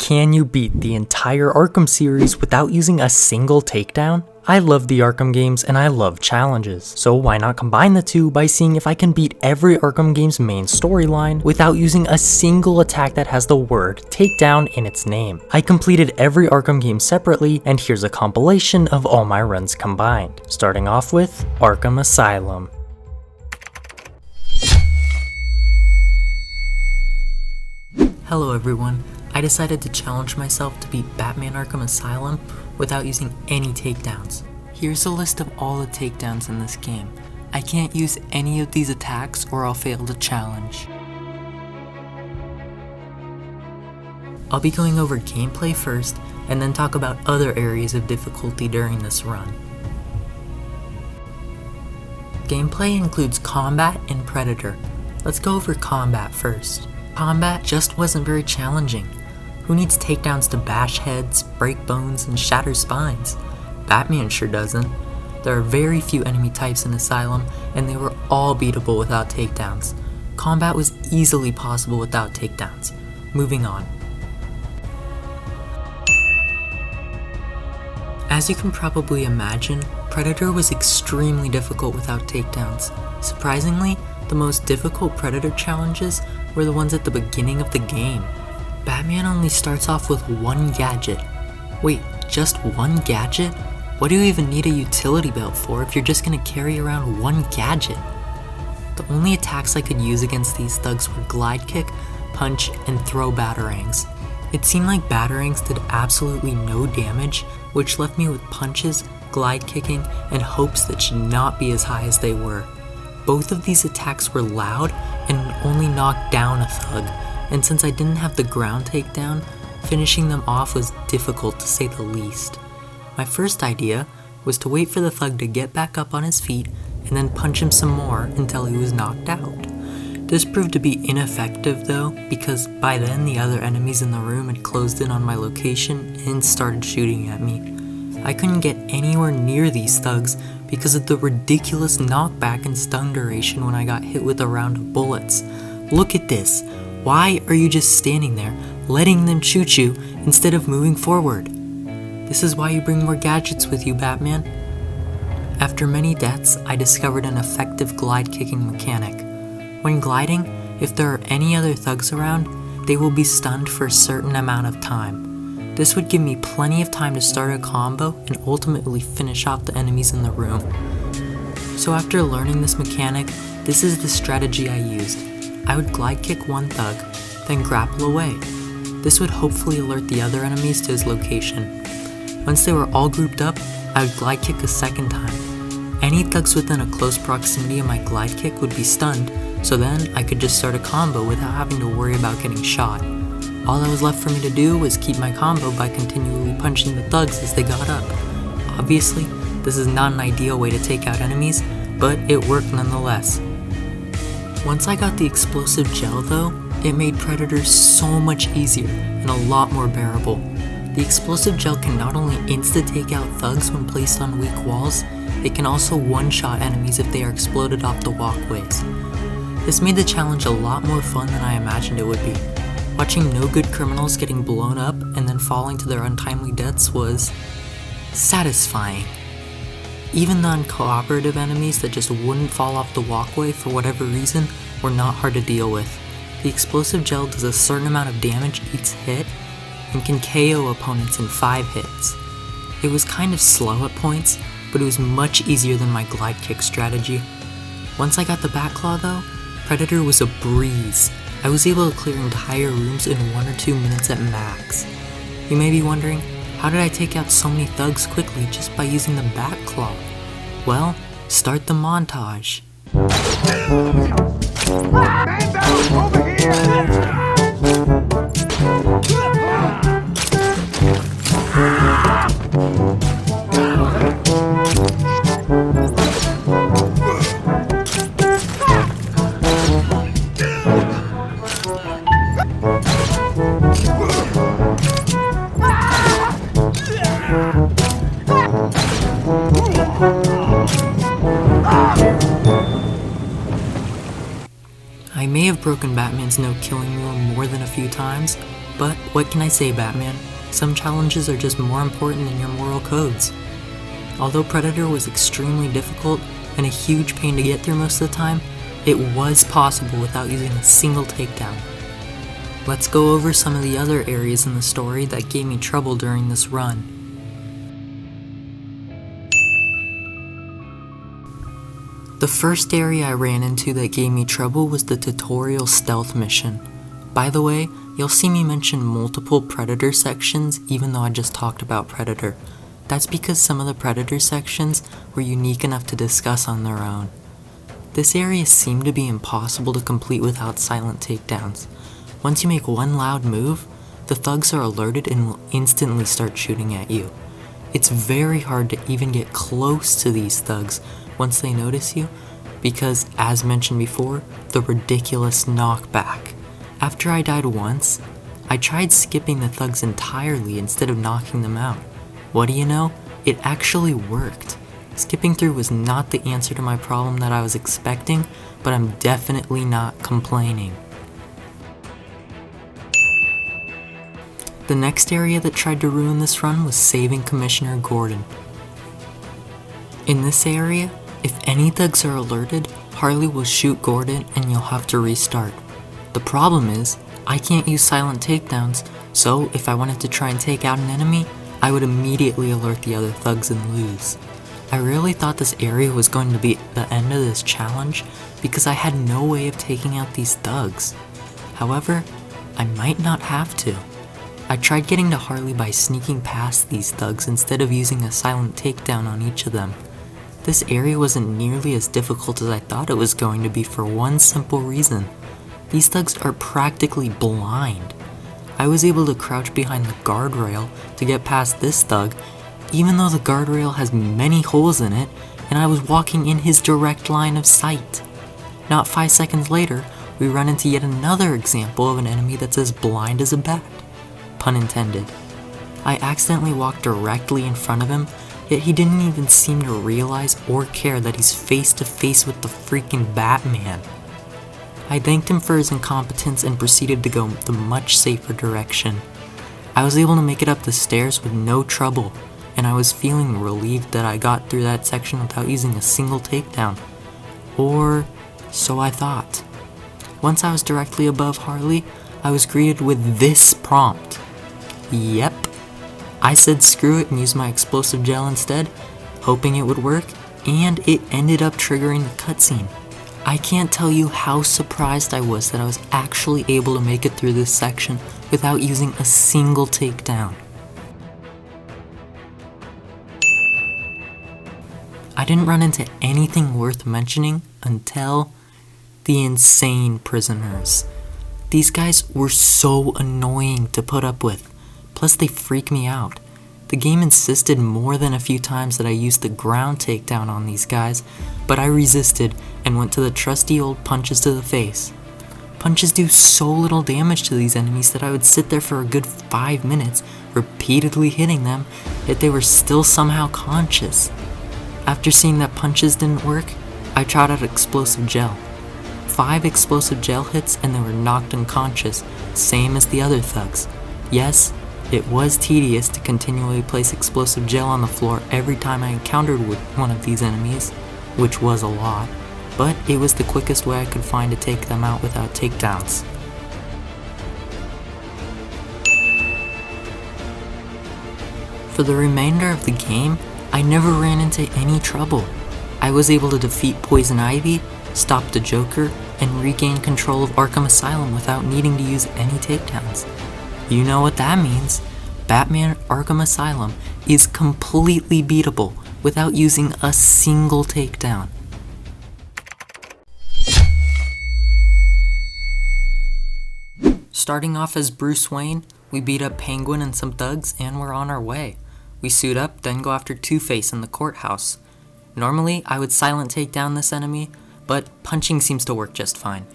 Can you beat the entire Arkham series without using a single takedown? I love the Arkham games and I love challenges, so why not combine the two by seeing if I can beat every Arkham game's main storyline without using a single attack that has the word takedown in its name. I completed every Arkham game separately, and here's a compilation of all my runs combined, starting off with Arkham Asylum. Hello everyone, I decided to challenge myself to beat Batman Arkham Asylum without using any takedowns. Here's a list of all the takedowns in this game. I can't use any of these attacks or I'll fail the challenge. I'll be going over gameplay first and then talk about other areas of difficulty during this run. Gameplay includes combat and Predator. Let's go over combat first. Combat just wasn't very challenging. Who needs takedowns to bash heads, break bones, and shatter spines? Batman sure doesn't. There are very few enemy types in Asylum, and they were all beatable without takedowns. Combat was easily possible without takedowns. Moving on. As you can probably imagine, Predator was extremely difficult without takedowns. Surprisingly, the most difficult Predator challenges were the ones at the beginning of the game. Batman only starts off with one gadget. Wait, just one gadget? What do you even need a utility belt for if you're just gonna carry around one gadget? The only attacks I could use against these thugs were glide kick, punch, and throw batarangs. It seemed like batarangs did absolutely no damage, which left me with punches, glide kicking, and hopes that should not be as high as they were. Both of these attacks were loud and only knocked down a thug, and since I didn't have the ground takedown, finishing them off was difficult to say the least. My first idea was to wait for the thug to get back up on his feet and then punch him some more until he was knocked out. This proved to be ineffective though, because by then the other enemies in the room had closed in on my location and started shooting at me. I couldn't get anywhere near these thugs because of the ridiculous knockback and stun duration when I got hit with a round of bullets. Look at this. Why are you just standing there, letting them shoot you instead of moving forward? This is why you bring more gadgets with you, Batman. After many deaths, I discovered an effective glide kicking mechanic. When gliding, if there are any other thugs around, they will be stunned for a certain amount of time. This would give me plenty of time to start a combo and ultimately finish off the enemies in the room. So after learning this mechanic, this is the strategy I used. I would glide kick one thug, then grapple away. This would hopefully alert the other enemies to his location. Once they were all grouped up, I would glide kick a second time. Any thugs within a close proximity of my glide kick would be stunned, so then I could just start a combo without having to worry about getting shot. All that was left for me to do was keep my combo by continually punching the thugs as they got up. Obviously, this is not an ideal way to take out enemies, but it worked nonetheless. Once I got the explosive gel though, it made Predator so much easier and a lot more bearable. The explosive gel can not only insta-take out thugs when placed on weak walls, it can also one-shot enemies if they are exploded off the walkways. This made the challenge a lot more fun than I imagined it would be. Watching no good criminals getting blown up and then falling to their untimely deaths was satisfying. Even the uncooperative enemies that just wouldn't fall off the walkway for whatever reason were not hard to deal with. The explosive gel does a certain amount of damage each hit and can KO opponents in 5 hits. It was kind of slow at points, but it was much easier than my glide kick strategy. Once I got the Batclaw though, Predator was a breeze. I was able to clear entire rooms in 1 or 2 minutes at max. You may be wondering, how did I take out so many thugs quickly just by using the Batclaw? Well, start the montage. Over here! I may have broken Batman's no-killing rule more than a few times, But what can I say, Batman? Some challenges are just more important than your moral codes. Although Predator was extremely difficult and a huge pain to get through most of the time, it was possible without using a single takedown. Let's go over some of the other areas in the story that gave me trouble during this run. The first area I ran into that gave me trouble was the tutorial stealth mission. By the way, you'll see me mention multiple Predator sections even though I just talked about Predator. That's because some of the Predator sections were unique enough to discuss on their own. This area seemed to be impossible to complete without silent takedowns. Once you make one loud move, the thugs are alerted and will instantly start shooting at you. It's very hard to even get close to these thugs once they notice you because, as mentioned before, the ridiculous knockback. After I died once, I tried skipping the thugs entirely instead of knocking them out. What do you know? It actually worked. Skipping through was not the answer to my problem that I was expecting, but I'm definitely not complaining. The next area that tried to ruin this run was saving Commissioner Gordon. In this area, if any thugs are alerted, Harley will shoot Gordon and you'll have to restart. The problem is, I can't use silent takedowns, so if I wanted to try and take out an enemy, I would immediately alert the other thugs and lose. I really thought this area was going to be the end of this challenge because I had no way of taking out these thugs. However, I might not have to. I tried getting to Harley by sneaking past these thugs instead of using a silent takedown on each of them. This area wasn't nearly as difficult as I thought it was going to be for one simple reason. These thugs are practically blind. I was able to crouch behind the guardrail to get past this thug, even though the guardrail has many holes in it and I was walking in his direct line of sight. Not 5 seconds later, we run into yet another example of an enemy that's as blind as a bat. Pun intended. I accidentally walked directly in front of him, yet he didn't even seem to realize or care that he's face to face with the freaking Batman. I thanked him for his incompetence and proceeded to go the much safer direction. I was able to make it up the stairs with no trouble, and I was feeling relieved that I got through that section without using a single takedown. Or so I thought. Once I was directly above Harley, I was greeted with this prompt. Yep. I said screw it and used my explosive gel instead, hoping it would work, and it ended up triggering the cutscene. I can't tell you how surprised I was that I was actually able to make it through this section without using a single takedown. I didn't run into anything worth mentioning until the insane prisoners. These guys were so annoying to put up with. Plus they freak me out. The game insisted more than a few times that I use the ground takedown on these guys, but I resisted and went to the trusty old punches to the face. Punches do so little damage to these enemies that I would sit there for a good 5 minutes, repeatedly hitting them, yet they were still somehow conscious. After seeing that punches didn't work, I tried out explosive gel. 5 explosive gel hits and they were knocked unconscious, same as the other thugs. Yes, it was tedious to continually place explosive gel on the floor every time I encountered with one of these enemies, which was a lot, but it was the quickest way I could find to take them out without takedowns. For the remainder of the game, I never ran into any trouble. I was able to defeat Poison Ivy, stop the Joker, and regain control of Arkham Asylum without needing to use any takedowns. You know what that means. Batman Arkham Asylum is completely beatable without using a single takedown. Starting off as Bruce Wayne, we beat up Penguin and some thugs and we're on our way. We suit up, then go after Two-Face in the courthouse. Normally, I would silent take down this enemy, but punching seems to work just fine.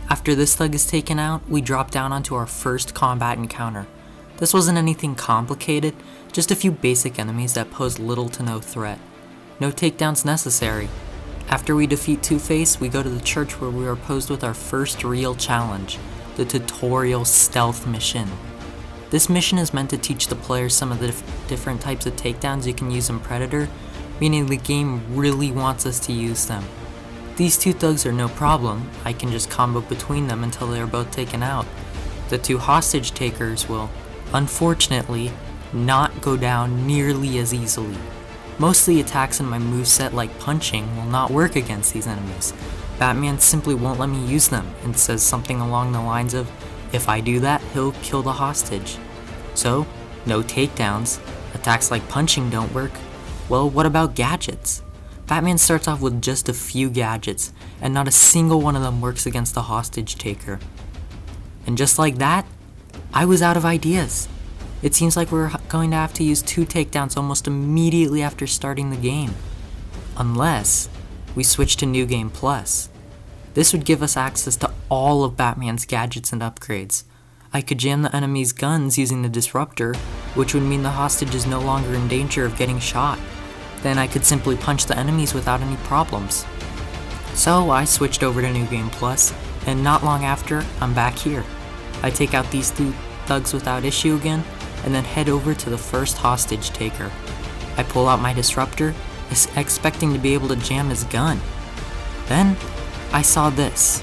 After this thug is taken out, we drop down onto our first combat encounter. This wasn't anything complicated, just a few basic enemies that pose little to no threat. No takedowns necessary. After we defeat Two-Face, we go to the church where we are posed with our first real challenge, the tutorial stealth mission. This mission is meant to teach the players some of the different types of takedowns you can use in Predator, meaning the game really wants us to use them. These two thugs are no problem, I can just combo between them until they are both taken out. The two hostage takers will, unfortunately, not go down nearly as easily. Most of the attacks in my moveset like punching will not work against these enemies. Batman simply won't let me use them and says something along the lines of, if I do that, he'll kill the hostage. So, no takedowns, attacks like punching don't work. Well, what about gadgets? Batman starts off with just a few gadgets, and not a single one of them works against the hostage taker. And just like that, I was out of ideas. It seems like we're going to have to use 2 takedowns almost immediately after starting the game. Unless we switch to New Game Plus. This would give us access to all of Batman's gadgets and upgrades. I could jam the enemy's guns using the Disruptor, which would mean the hostage is no longer in danger of getting shot. Then I could simply punch the enemies without any problems. So I switched over to New Game Plus, and not long after, I'm back here. I take out these 2 thugs without issue again, and then head over to the first hostage taker. I pull out my Disruptor, expecting to be able to jam his gun. Then, I saw this.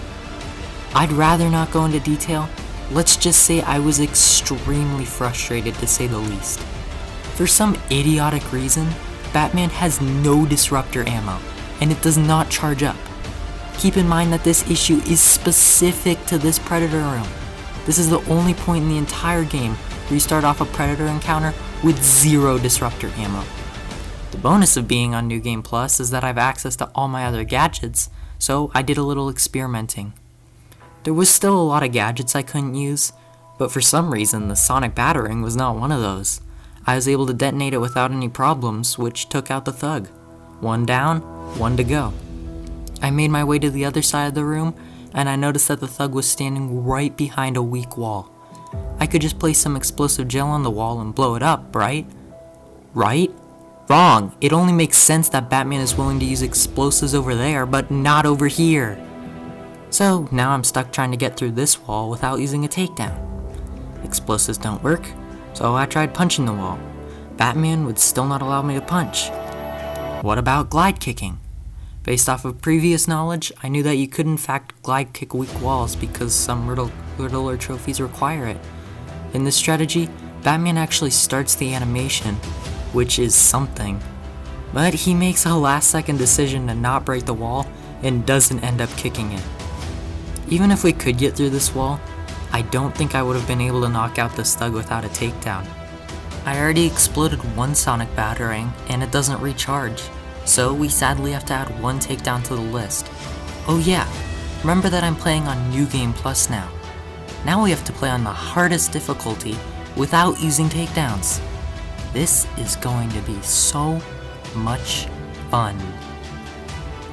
I'd rather not go into detail. Let's just say I was extremely frustrated, to say the least. For some idiotic reason, Batman has no Disruptor ammo, and it does not charge up. Keep in mind that this issue is specific to this Predator room. This is the only point in the entire game where you start off a Predator encounter with 0 Disruptor ammo. The bonus of being on New Game Plus is that I have access to all my other gadgets, so I did a little experimenting. There was still a lot of gadgets I couldn't use, but for some reason the sonic battering was not one of those. I was able to detonate it without any problems, which took out the thug. 1 down, 1 to go. I made my way to the other side of the room, and I noticed that the thug was standing right behind a weak wall. I could just place some explosive gel on the wall and blow it up, right? Right? Wrong! It only makes sense that Batman is willing to use explosives over there, but not over here. So now I'm stuck trying to get through this wall without using a takedown. Explosives don't work, so I tried punching the wall. Batman would still not allow me to punch. What about glide kicking? Based off of previous knowledge, I knew that you could in fact glide kick weak walls because some Riddler trophies require it. In this strategy, Batman actually starts the animation, which is something. But he makes a last second decision to not break the wall and doesn't end up kicking it. Even if we could get through this wall, I don't think I would have been able to knock out this thug without a takedown. I already exploded 1 sonic battering and it doesn't recharge, so we sadly have to add 1 takedown to the list. Oh yeah, remember that I'm playing on New Game Plus now. Now we have to play on the hardest difficulty without using takedowns. This is going to be so much fun.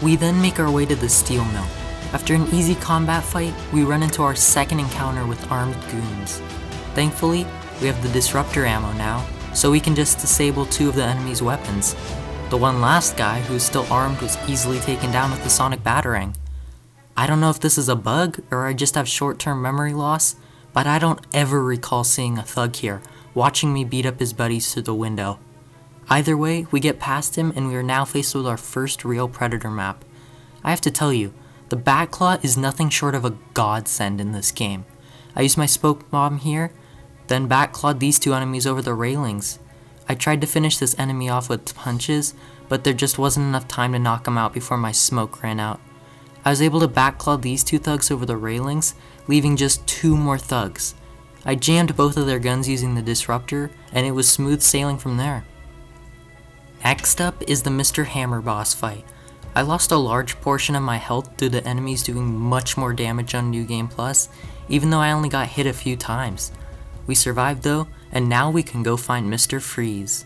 We then make our way to the steel mill. After an easy combat fight, we run into our second encounter with armed goons. Thankfully, we have the Disruptor ammo now, so we can just disable 2 of the enemy's weapons. The one last guy, who's still armed, was easily taken down with the sonic battering. I don't know if this is a bug, or I just have short-term memory loss, but I don't ever recall seeing a thug here, watching me beat up his buddies through the window. Either way, we get past him and we are now faced with our first real Predator map. I have to tell you, the Batclaw is nothing short of a godsend in this game. I used my smoke bomb here, then Batclawed these 2 enemies over the railings. I tried to finish this enemy off with punches, but there just wasn't enough time to knock him out before my smoke ran out. I was able to Batclaw these 2 thugs over the railings, leaving just 2 more thugs. I jammed both of their guns using the Disruptor, and it was smooth sailing from there. Next up is the Mr. Hammer boss fight. I lost a large portion of my health due to enemies doing much more damage on New Game Plus, even though I only got hit a few times. We survived though, and now we can go find Mr. Freeze.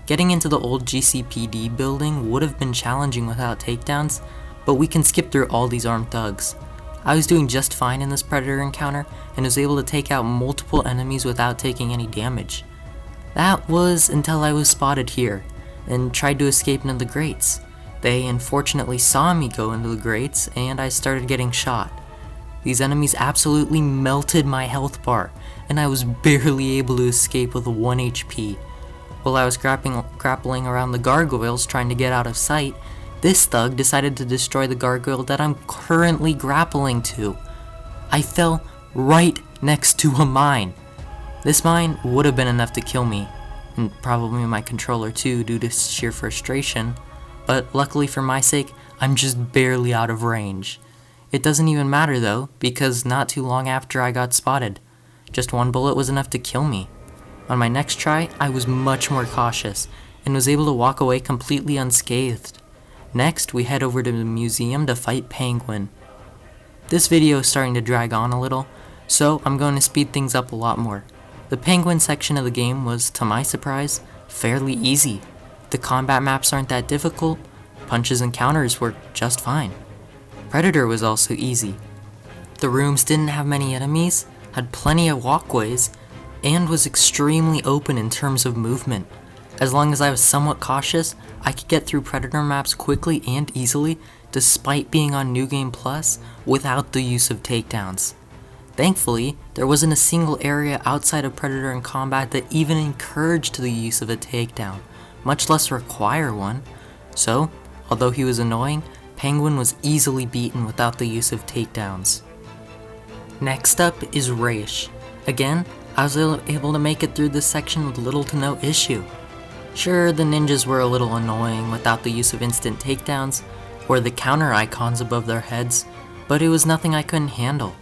Getting into the old GCPD building would have been challenging without takedowns, but we can skip through all these armed thugs. I was doing just fine in this Predator encounter, and was able to take out multiple enemies without taking any damage. That was until I was spotted here, and tried to escape into the grates. They unfortunately saw me go into the grates, and I started getting shot. These enemies absolutely melted my health bar, and I was barely able to escape with 1 HP. While I was grappling around the gargoyles trying to get out of sight, this thug decided to destroy the gargoyle that I'm currently grappling to. I fell right next to a mine. This mine would have been enough to kill me, and probably my controller too due to sheer frustration, but luckily for my sake, I'm just barely out of range. It doesn't even matter though, because not too long after I got spotted. Just one bullet was enough to kill me. On my next try, I was much more cautious, and was able to walk away completely unscathed. Next, we head over to the museum to fight Penguin. This video is starting to drag on a little, so I'm going to speed things up a lot more. The Penguin section of the game was, to my surprise, fairly easy. The combat maps aren't that difficult, punches and counters work just fine. Predator was also easy. The rooms didn't have many enemies, had plenty of walkways, and was extremely open in terms of movement. As long as I was somewhat cautious, I could get through Predator maps quickly and easily, despite being on New Game Plus, without the use of takedowns. Thankfully, there wasn't a single area outside of Predator in combat that even encouraged the use of a takedown, much less require one. So, although he was annoying, Penguin was easily beaten without the use of takedowns. Next up is Raish. Again, I was able to make it through this section with little to no issue. Sure, the ninjas were a little annoying without the use of instant takedowns, or the counter icons above their heads, but it was nothing I couldn't handle.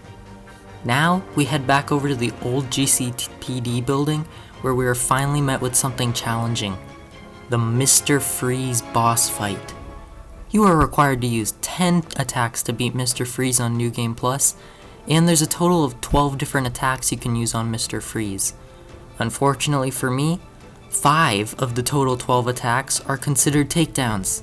Now, we head back over to the old GCPD building, where we were finally met with something challenging. The Mr. Freeze boss fight. You are required to use 10 attacks to beat Mr. Freeze on New Game Plus, and there's a total of 12 different attacks you can use on Mr. Freeze. Unfortunately for me, 5 of the total 12 attacks are considered takedowns.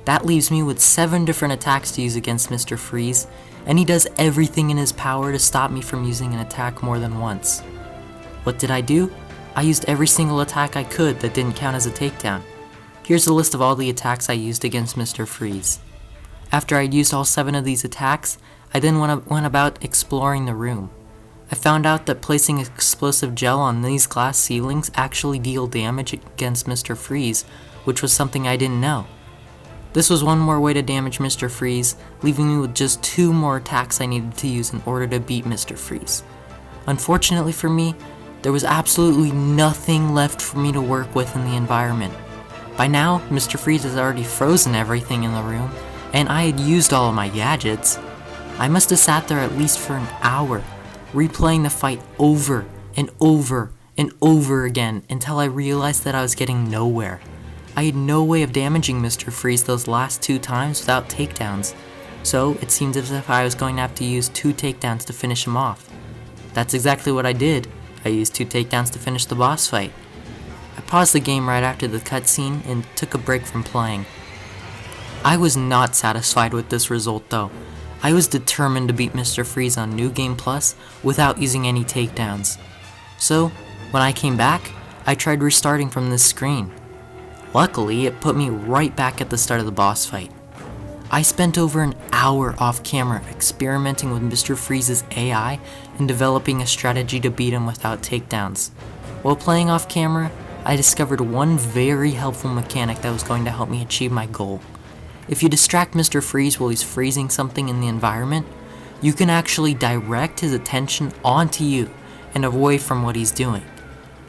That leaves me with 7 different attacks to use against Mr. Freeze, and he does everything in his power to stop me from using an attack more than once. What did I do? I used every single attack I could that didn't count as a takedown. Here's a list of all the attacks I used against Mr. Freeze. After I'd used all 7 of these attacks, I then went about exploring the room. I found out that placing explosive gel on these glass ceilings actually deal damage against Mr. Freeze, which was something I didn't know. This was one more way to damage Mr. Freeze, leaving me with just 2 more attacks I needed to use in order to beat Mr. Freeze. Unfortunately for me, there was absolutely nothing left for me to work with in the environment. By now, Mr. Freeze has already frozen everything in the room, and I had used all of my gadgets. I must have sat there at least for an hour, replaying the fight over and over and over again until I realized that I was getting nowhere. I had no way of damaging Mr. Freeze those last 2 times without takedowns, so it seemed as if I was going to have to use 2 takedowns to finish him off. That's exactly what I did. I used 2 takedowns to finish the boss fight. I paused the game right after the cutscene and took a break from playing. I was not satisfied with this result though. I was determined to beat Mr. Freeze on New Game Plus without using any takedowns. So, when I came back, I tried restarting from this screen. Luckily, it put me right back at the start of the boss fight. I spent over an hour off camera experimenting with Mr. Freeze's AI and developing a strategy to beat him without takedowns. While playing off camera, I discovered one very helpful mechanic that was going to help me achieve my goal. If you distract Mr. Freeze while he's freezing something in the environment, you can actually direct his attention onto you and away from what he's doing.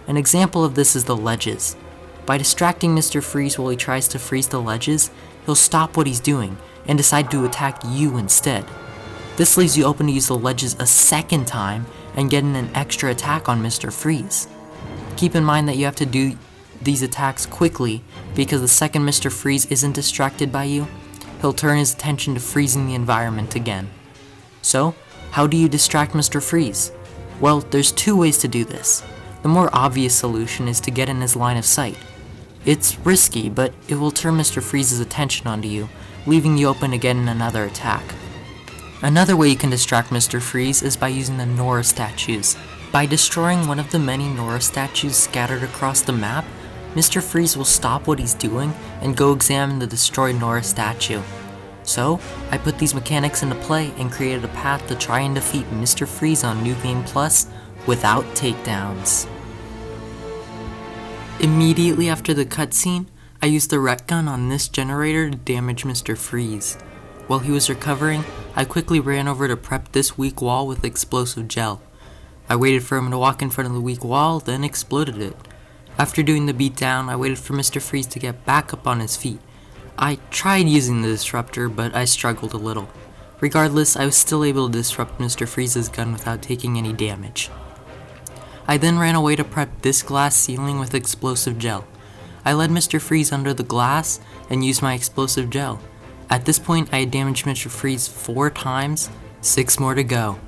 An example of this is the ledges. By distracting Mr. Freeze while he tries to freeze the ledges, he'll stop what he's doing and decide to attack you instead. This leaves you open to use the ledges a second time and get in an extra attack on Mr. Freeze. Keep in mind that you have to do these attacks quickly, because the second Mr. Freeze isn't distracted by you, he'll turn his attention to freezing the environment again. So, how do you distract Mr. Freeze? Well, there's 2 ways to do this. The more obvious solution is to get in his line of sight. It's risky, but it will turn Mr. Freeze's attention onto you, leaving you open to get in another attack. Another way you can distract Mr. Freeze is by using the Nora statues. By destroying one of the many Nora statues scattered across the map, Mr. Freeze will stop what he's doing and go examine the destroyed Nora statue. So, I put these mechanics into play and created a path to try and defeat Mr. Freeze on New Game Plus without takedowns. Immediately after the cutscene, I used the ret gun on this generator to damage Mr. Freeze. While he was recovering, I quickly ran over to prep this weak wall with explosive gel. I waited for him to walk in front of the weak wall, then exploded it. After doing the beatdown, I waited for Mr. Freeze to get back up on his feet. I tried using the disruptor, but I struggled a little. Regardless, I was still able to disrupt Mr. Freeze's gun without taking any damage. I then ran away to prep this glass ceiling with explosive gel. I led Mr. Freeze under the glass and used my explosive gel. At this point, I had damaged Mr. Freeze 4 times, 6 more to go.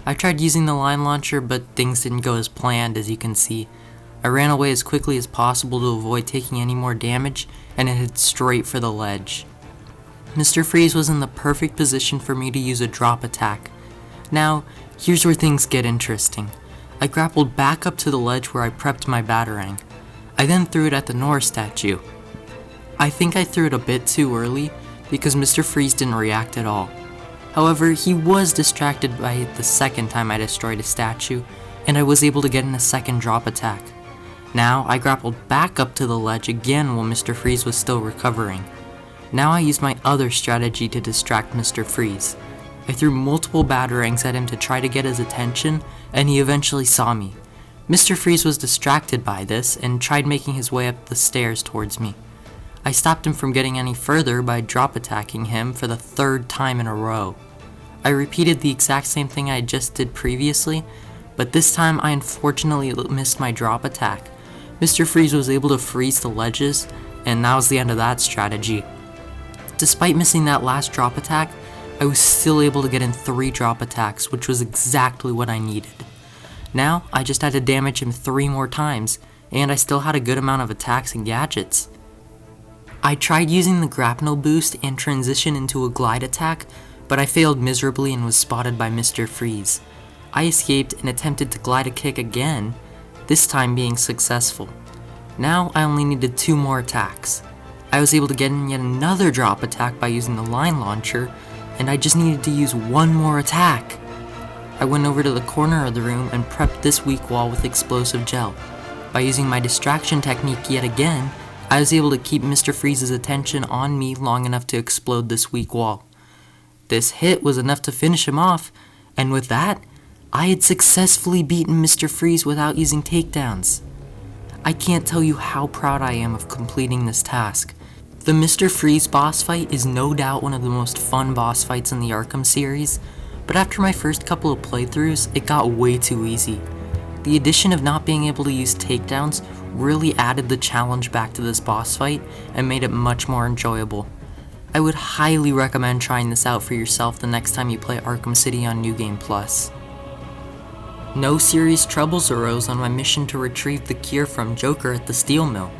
I tried using the line launcher, but things didn't go as planned, as you can see. I ran away as quickly as possible to avoid taking any more damage and headed straight for the ledge. Mr. Freeze was in the perfect position for me to use a drop attack. Now, here's where things get interesting. I grappled back up to the ledge where I prepped my batarang. I then threw it at the Knerd statue. I think I threw it a bit too early because Mr. Freeze didn't react at all. However, he was distracted by it the second time I destroyed a statue, and I was able to get in a second drop attack. Now, I grappled back up to the ledge again while Mr. Freeze was still recovering. Now I used my other strategy to distract Mr. Freeze. I threw multiple batarangs at him to try to get his attention, and he eventually saw me. Mr. Freeze was distracted by this and tried making his way up the stairs towards me. I stopped him from getting any further by drop attacking him for the 3rd time in a row. I repeated the exact same thing I just did previously, but this time I unfortunately missed my drop attack. Mr. Freeze was able to freeze the ledges, and that was the end of that strategy. Despite missing that last drop attack, I was still able to get in 3 drop attacks, which was exactly what I needed. Now, I just had to damage him 3 more times, and I still had a good amount of attacks and gadgets. I tried using the grapnel boost and transition into a glide attack, but I failed miserably and was spotted by Mr. Freeze. I escaped and attempted to glide a kick again, this time being successful. Now I only needed 2 more attacks. I was able to get in yet another drop attack by using the line launcher, and I just needed to use 1 more attack. I went over to the corner of the room and prepped this weak wall with explosive gel. By using my distraction technique yet again, I was able to keep Mr. Freeze's attention on me long enough to explode this weak wall. This hit was enough to finish him off, and with that, I had successfully beaten Mr. Freeze without using takedowns. I can't tell you how proud I am of completing this task. The Mr. Freeze boss fight is no doubt one of the most fun boss fights in the Arkham series, but after my first couple of playthroughs, it got way too easy. The addition of not being able to use takedowns really added the challenge back to this boss fight and made it much more enjoyable. I would highly recommend trying this out for yourself the next time you play Arkham City on New Game Plus. No serious troubles arose on my mission to retrieve the cure from Joker at the steel mill.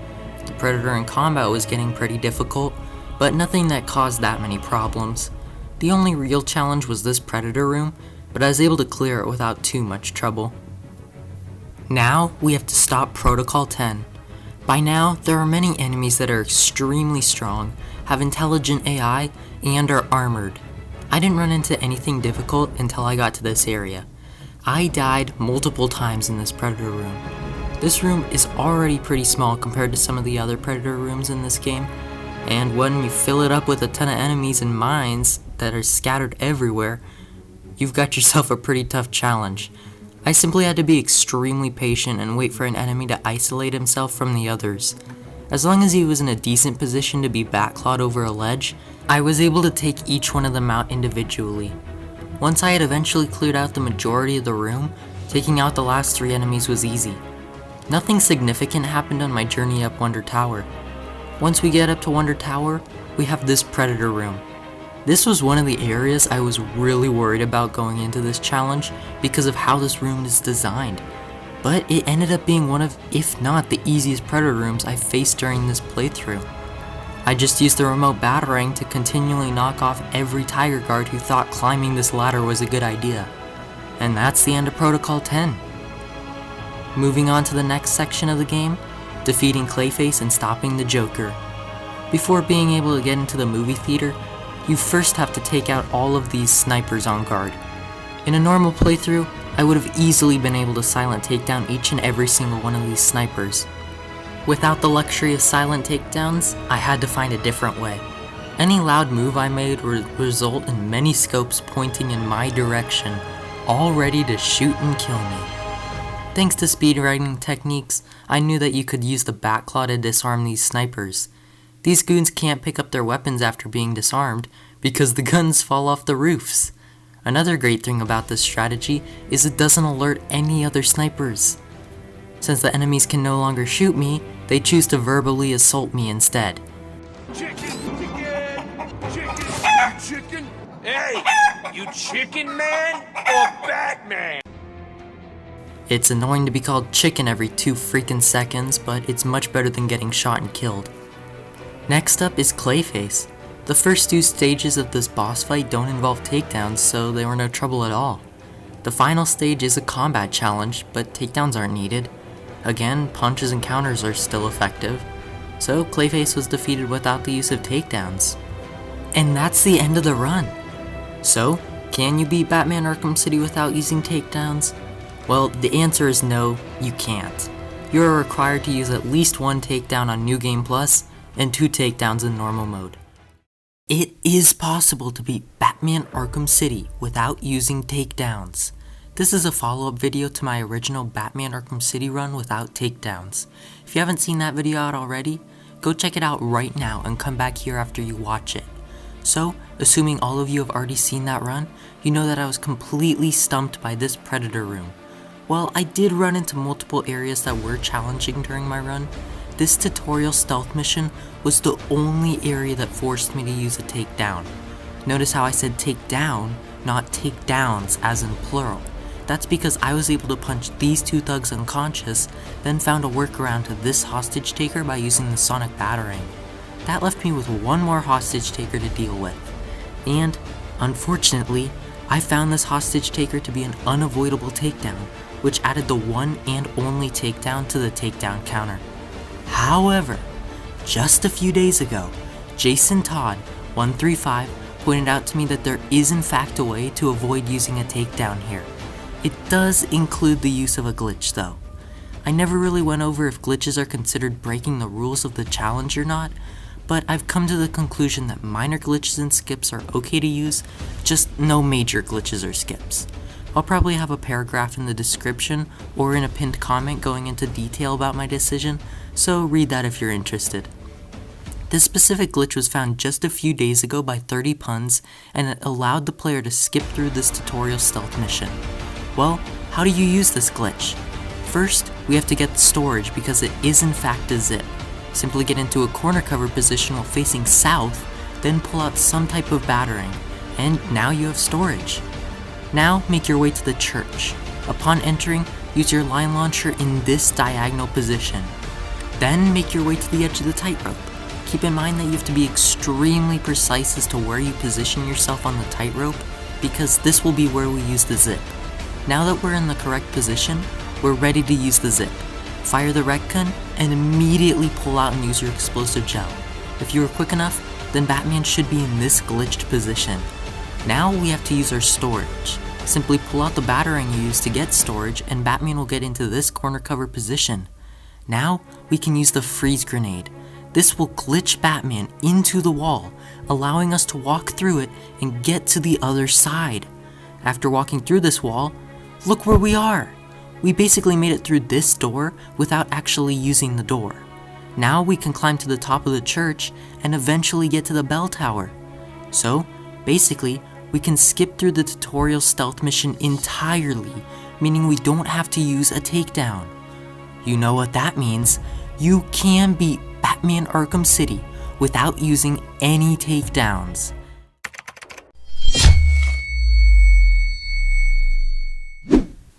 The Predator in combat was getting pretty difficult, but nothing that caused that many problems. The only real challenge was this Predator room, but I was able to clear it without too much trouble. Now, we have to stop Protocol 10. By now, there are many enemies that are extremely strong, have intelligent AI, and are armored. I didn't run into anything difficult until I got to this area. I died multiple times in this Predator room. This room is already pretty small compared to some of the other Predator rooms in this game, and when you fill it up with a ton of enemies and mines that are scattered everywhere, you've got yourself a pretty tough challenge. I simply had to be extremely patient and wait for an enemy to isolate himself from the others. As long as he was in a decent position to be backclawed over a ledge, I was able to take each one of them out individually. Once I had eventually cleared out the majority of the room, taking out the last 3 enemies was easy. Nothing significant happened on my journey up Wonder Tower. Once we get up to Wonder Tower, we have this Predator room. This was one of the areas I was really worried about going into this challenge because of how this room is designed. But it ended up being one of, if not the easiest Predator rooms I faced during this playthrough. I just used the remote batarang to continually knock off every Tiger Guard who thought climbing this ladder was a good idea. And that's the end of Protocol 10. Moving on to the next section of the game, defeating Clayface and stopping the Joker. Before being able to get into the movie theater, you first have to take out all of these snipers on guard. In a normal playthrough, I would have easily been able to silent takedown each and every single one of these snipers. Without the luxury of silent takedowns, I had to find a different way. Any loud move I made would result in many scopes pointing in my direction, all ready to shoot and kill me. Thanks to speedrunning techniques, I knew that you could use the Batclaw to disarm these snipers. These goons can't pick up their weapons after being disarmed because the guns fall off the roofs. Another great thing about this strategy is it doesn't alert any other snipers. Since the enemies can no longer shoot me, they choose to verbally assault me instead. Chicken? Hey, you chicken man or Batman? It's annoying to be called chicken every 2 freaking seconds, but it's much better than getting shot and killed. Next up is Clayface. The first 2 stages of this boss fight don't involve takedowns, so they were no trouble at all. The final stage is a combat challenge, but takedowns aren't needed. Again, punches and counters are still effective, so Clayface was defeated without the use of takedowns. And that's the end of the run. So, can you beat Batman Arkham City without using takedowns? Well, the answer is no, you can't. You are required to use at least 1 takedown on New Game Plus, and 2 takedowns in normal mode. It is possible to beat Batman Arkham City without using takedowns. This is a follow-up video to my original Batman Arkham City run without takedowns. If you haven't seen that video out already, go check it out right now and come back here after you watch it. So, assuming all of you have already seen that run, you know that I was completely stumped by this Predator room. While I did run into multiple areas that were challenging during my run, this tutorial stealth mission was the only area that forced me to use a takedown. Notice how I said takedown, not takedowns as in plural. That's because I was able to punch these 2 thugs unconscious, then found a workaround to this hostage taker by using the sonic batarang. That left me with 1 more hostage taker to deal with. And, unfortunately, I found this hostage taker to be an unavoidable takedown, which added the one and only takedown to the takedown counter. However, just a few days ago, Jason Todd 135 pointed out to me that there is in fact a way to avoid using a takedown here. It does include the use of a glitch though. I never really went over if glitches are considered breaking the rules of the challenge or not, but I've come to the conclusion that minor glitches and skips are okay to use, just no major glitches or skips. I'll probably have a paragraph in the description or in a pinned comment going into detail about my decision, so read that if you're interested. This specific glitch was found just a few days ago by 30 Puns, and it allowed the player to skip through this tutorial stealth mission. Well, how do you use this glitch? First, we have to get the storage because it is in fact a zip. Simply get into a corner cover position while facing south, then pull out some type of batarang, and now you have storage. Now make your way to the church. Upon entering, use your line launcher in this diagonal position. Then make your way to the edge of the tightrope. Keep in mind that you have to be extremely precise as to where you position yourself on the tightrope, because this will be where we use the zip. Now that we're in the correct position, we're ready to use the zip. Fire the rec gun and immediately pull out and use your explosive gel. If you were quick enough, then Batman should be in this glitched position. Now we have to use our storage. Simply pull out the batarang you used to get storage and Batman will get into this corner cover position. Now we can use the freeze grenade. This will glitch Batman into the wall, allowing us to walk through it and get to the other side. After walking through this wall, look where we are. We basically made it through this door without actually using the door. Now we can climb to the top of the church and eventually get to the bell tower. So, basically, we can skip through the tutorial stealth mission entirely, meaning we don't have to use a takedown. You know what that means. You can beat Batman Arkham City without using any takedowns.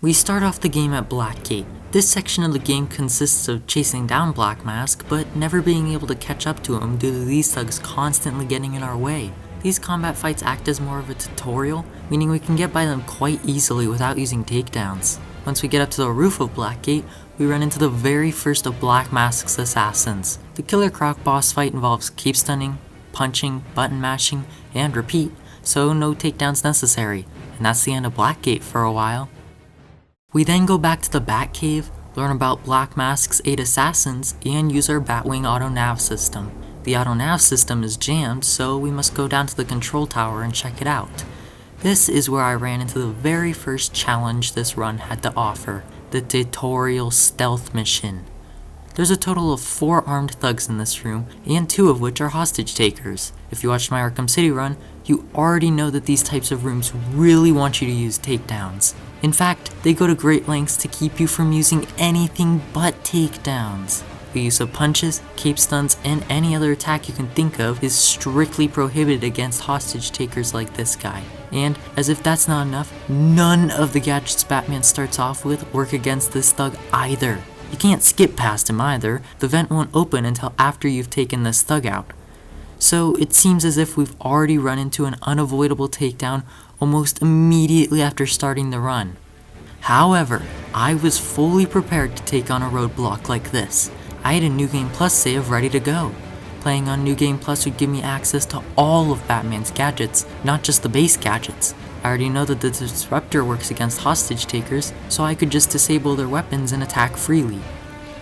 We start off the game at Blackgate. This section of the game consists of chasing down Black Mask, but never being able to catch up to him due to these thugs constantly getting in our way. These combat fights act as more of a tutorial, meaning we can get by them quite easily without using takedowns. Once we get up to the roof of Blackgate, we run into the very first of Black Mask's assassins. The Killer Croc boss fight involves keep stunning, punching, button mashing, and repeat, so no takedowns necessary, and that's the end of Blackgate for a while. We then go back to the Batcave, learn about Black Mask's 8 assassins, and use our Batwing auto-nav system. The auto-nav system is jammed, so we must go down to the control tower and check it out. This is where I ran into the very first challenge this run had to offer, the tutorial stealth mission. There's a total of 4 armed thugs in this room, and 2 of which are hostage takers. If you watched my Arkham City run, you already know that these types of rooms really want you to use takedowns. In fact, they go to great lengths to keep you from using anything but takedowns. The use of punches, cape stunts, and any other attack you can think of is strictly prohibited against hostage takers like this guy. And, as if that's not enough, none of the gadgets Batman starts off with work against this thug either. You can't skip past him either, the vent won't open until after you've taken this thug out. So it seems as if we've already run into an unavoidable takedown almost immediately after starting the run. However, I was fully prepared to take on a roadblock like this. I had a New Game Plus save ready to go. Playing on New Game Plus would give me access to all of Batman's gadgets, not just the base gadgets. I already know that the Disruptor works against hostage takers, so I could just disable their weapons and attack freely.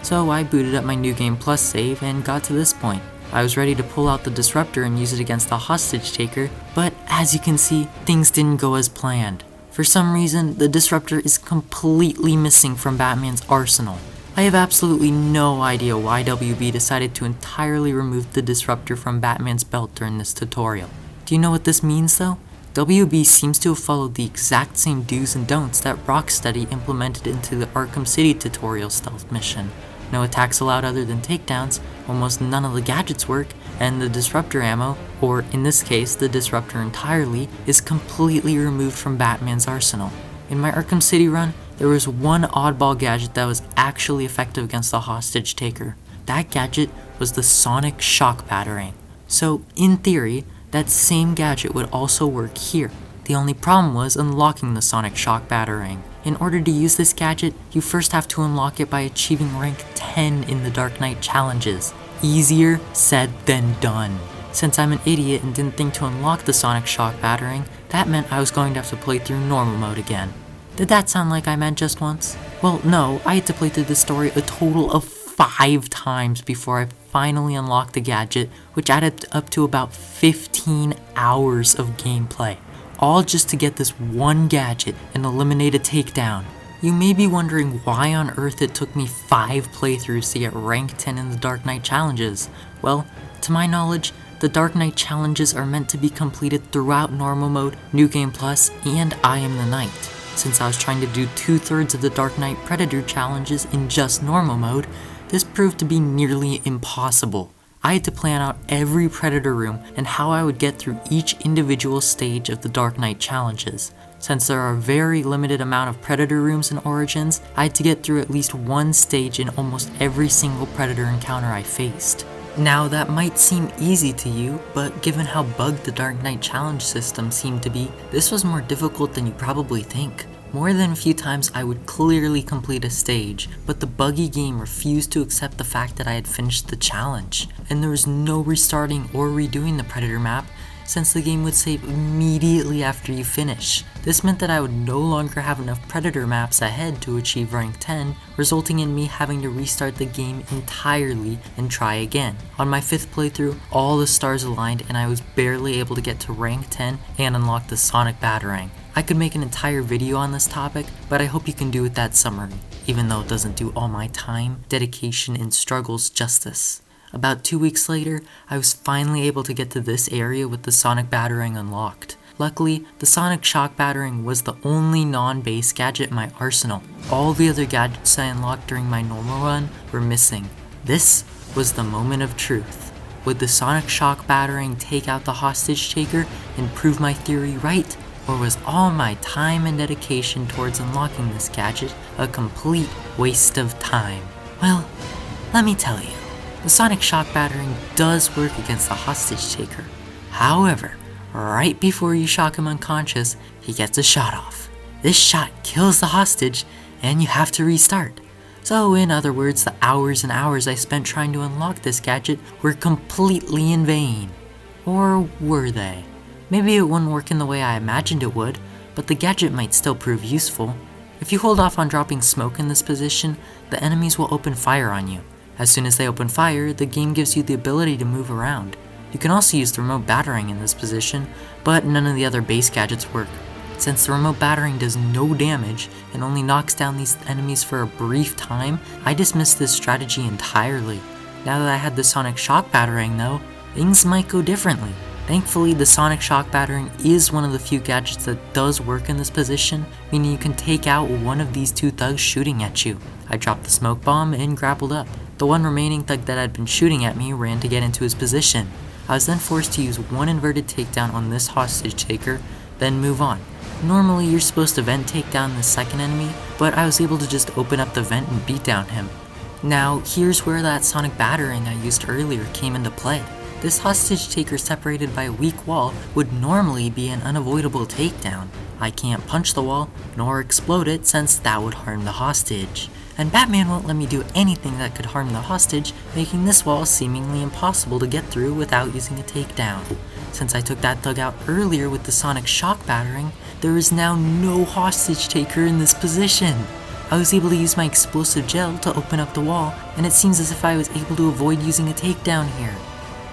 So I booted up my New Game Plus save and got to this point. I was ready to pull out the Disruptor and use it against the hostage taker, but as you can see, things didn't go as planned. For some reason, the Disruptor is completely missing from Batman's arsenal. I have absolutely no idea why WB decided to entirely remove the Disruptor from Batman's belt during this tutorial. Do you know what this means though? WB seems to have followed the exact same do's and don'ts that Rocksteady implemented into the Arkham City tutorial stealth mission. No attacks allowed other than takedowns, almost none of the gadgets work, and the Disruptor ammo, or in this case the Disruptor entirely, is completely removed from Batman's arsenal. In my Arkham City run, there was one oddball gadget that was actually effective against the hostage taker. That gadget was the Sonic Shock Batarang. So, in theory, that same gadget would also work here. The only problem was unlocking the Sonic Shock Batarang. In order to use this gadget, you first have to unlock it by achieving rank 10 in the Dark Knight challenges. Easier said than done. Since I'm an idiot and didn't think to unlock the Sonic Shock Batarang, that meant I was going to have to play through normal mode again. Did that sound like I meant just once? Well, no, I had to play through the story a total of 5 times before I finally unlocked the gadget, which added up to about 15 hours of gameplay. All just to get this one gadget and eliminate a takedown. You may be wondering why on earth it took me 5 playthroughs to get rank 10 in the Dark Knight challenges. Well, to my knowledge, the Dark Knight challenges are meant to be completed throughout normal mode, New Game Plus, and I Am the Knight. Since I was trying to do 2/3 of the Dark Knight Predator challenges in just normal mode, this proved to be nearly impossible. I had to plan out every Predator room and how I would get through each individual stage of the Dark Knight challenges. Since there are a very limited amount of Predator rooms in Origins, I had to get through at least one stage in almost every single Predator encounter I faced. Now that might seem easy to you, but given how bugged the Dark Knight challenge system seemed to be, this was more difficult than you probably think. More than a few times I would clearly complete a stage, but the buggy game refused to accept the fact that I had finished the challenge, and there was no restarting or redoing the Predator map, since the game would save immediately after you finish. This meant that I would no longer have enough Predator maps ahead to achieve rank 10, resulting in me having to restart the game entirely and try again. On my 5th playthrough, all the stars aligned and I was barely able to get to rank 10 and unlock the Sonic Batarang. I could make an entire video on this topic, but I hope you can do with that summary, even though it doesn't do all my time, dedication, and struggles justice. About 2 weeks later, I was finally able to get to this area with the Sonic Batarang unlocked. Luckily, the Sonic Shock Batarang was the only non-base gadget in my arsenal. All the other gadgets I unlocked during my normal run were missing. This was the moment of truth. Would the Sonic Shock Batarang take out the hostage taker and prove my theory right? Or was all my time and dedication towards unlocking this gadget a complete waste of time? Well, let me tell you. The Sonic Shock Batarang does work against the hostage taker. However, right before you shock him unconscious, he gets a shot off. This shot kills the hostage, and you have to restart. So in other words, the hours and hours I spent trying to unlock this gadget were completely in vain. Or were they? Maybe it wouldn't work in the way I imagined it would, but the gadget might still prove useful. If you hold off on dropping smoke in this position, the enemies will open fire on you. As soon as they open fire, the game gives you the ability to move around. You can also use the remote battering in this position, but none of the other base gadgets work. Since the remote battering does no damage and only knocks down these enemies for a brief time, I dismissed this strategy entirely. Now that I had the sonic shock battering though, things might go differently. Thankfully, the sonic shock battering is one of the few gadgets that does work in this position, meaning you can take out one of these two thugs shooting at you. I dropped the smoke bomb and grappled up. The one remaining thug that had been shooting at me ran to get into his position. I was then forced to use one inverted takedown on this hostage taker, then move on. Normally you're supposed to vent take down the second enemy, but I was able to just open up the vent and beat down him. Now here's where that sonic battering I used earlier came into play. This hostage taker separated by a weak wall would normally be an unavoidable takedown. I can't punch the wall, nor explode it since that would harm the hostage. And Batman won't let me do anything that could harm the hostage, making this wall seemingly impossible to get through without using a takedown. Since I took that thug out earlier with the sonic shock battering, there is now no hostage taker in this position. I was able to use my explosive gel to open up the wall, and it seems as if I was able to avoid using a takedown here.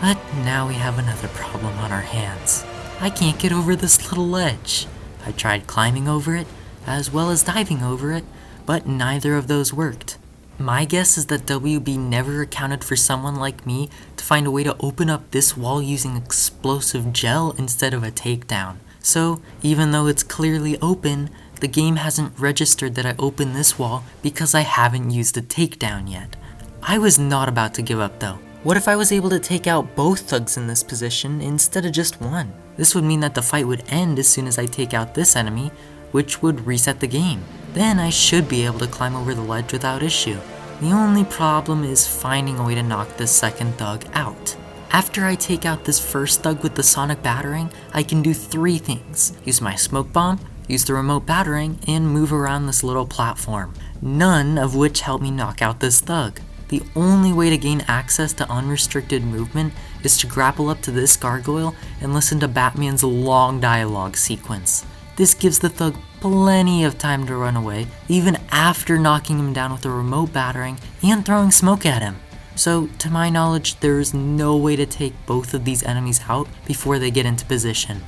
But now we have another problem on our hands. I can't get over this little ledge. I tried climbing over it, as well as diving over it, but neither of those worked. My guess is that WB never accounted for someone like me to find a way to open up this wall using explosive gel instead of a takedown. So, even though it's clearly open, the game hasn't registered that I opened this wall because I haven't used a takedown yet. I was not about to give up though. What if I was able to take out both thugs in this position instead of just one? This would mean that the fight would end as soon as I take out this enemy, which would reset the game. Then I should be able to climb over the ledge without issue. The only problem is finding a way to knock this second thug out. After I take out this first thug with the sonic battering, I can do three things. Use my smoke bomb, use the remote battering, and move around this little platform. None of which help me knock out this thug. The only way to gain access to unrestricted movement is to grapple up to this gargoyle and listen to Batman's long dialogue sequence. This gives the thug plenty of time to run away, even after knocking him down with a remote battering and throwing smoke at him. So, to my knowledge, there is no way to take both of these enemies out before they get into position.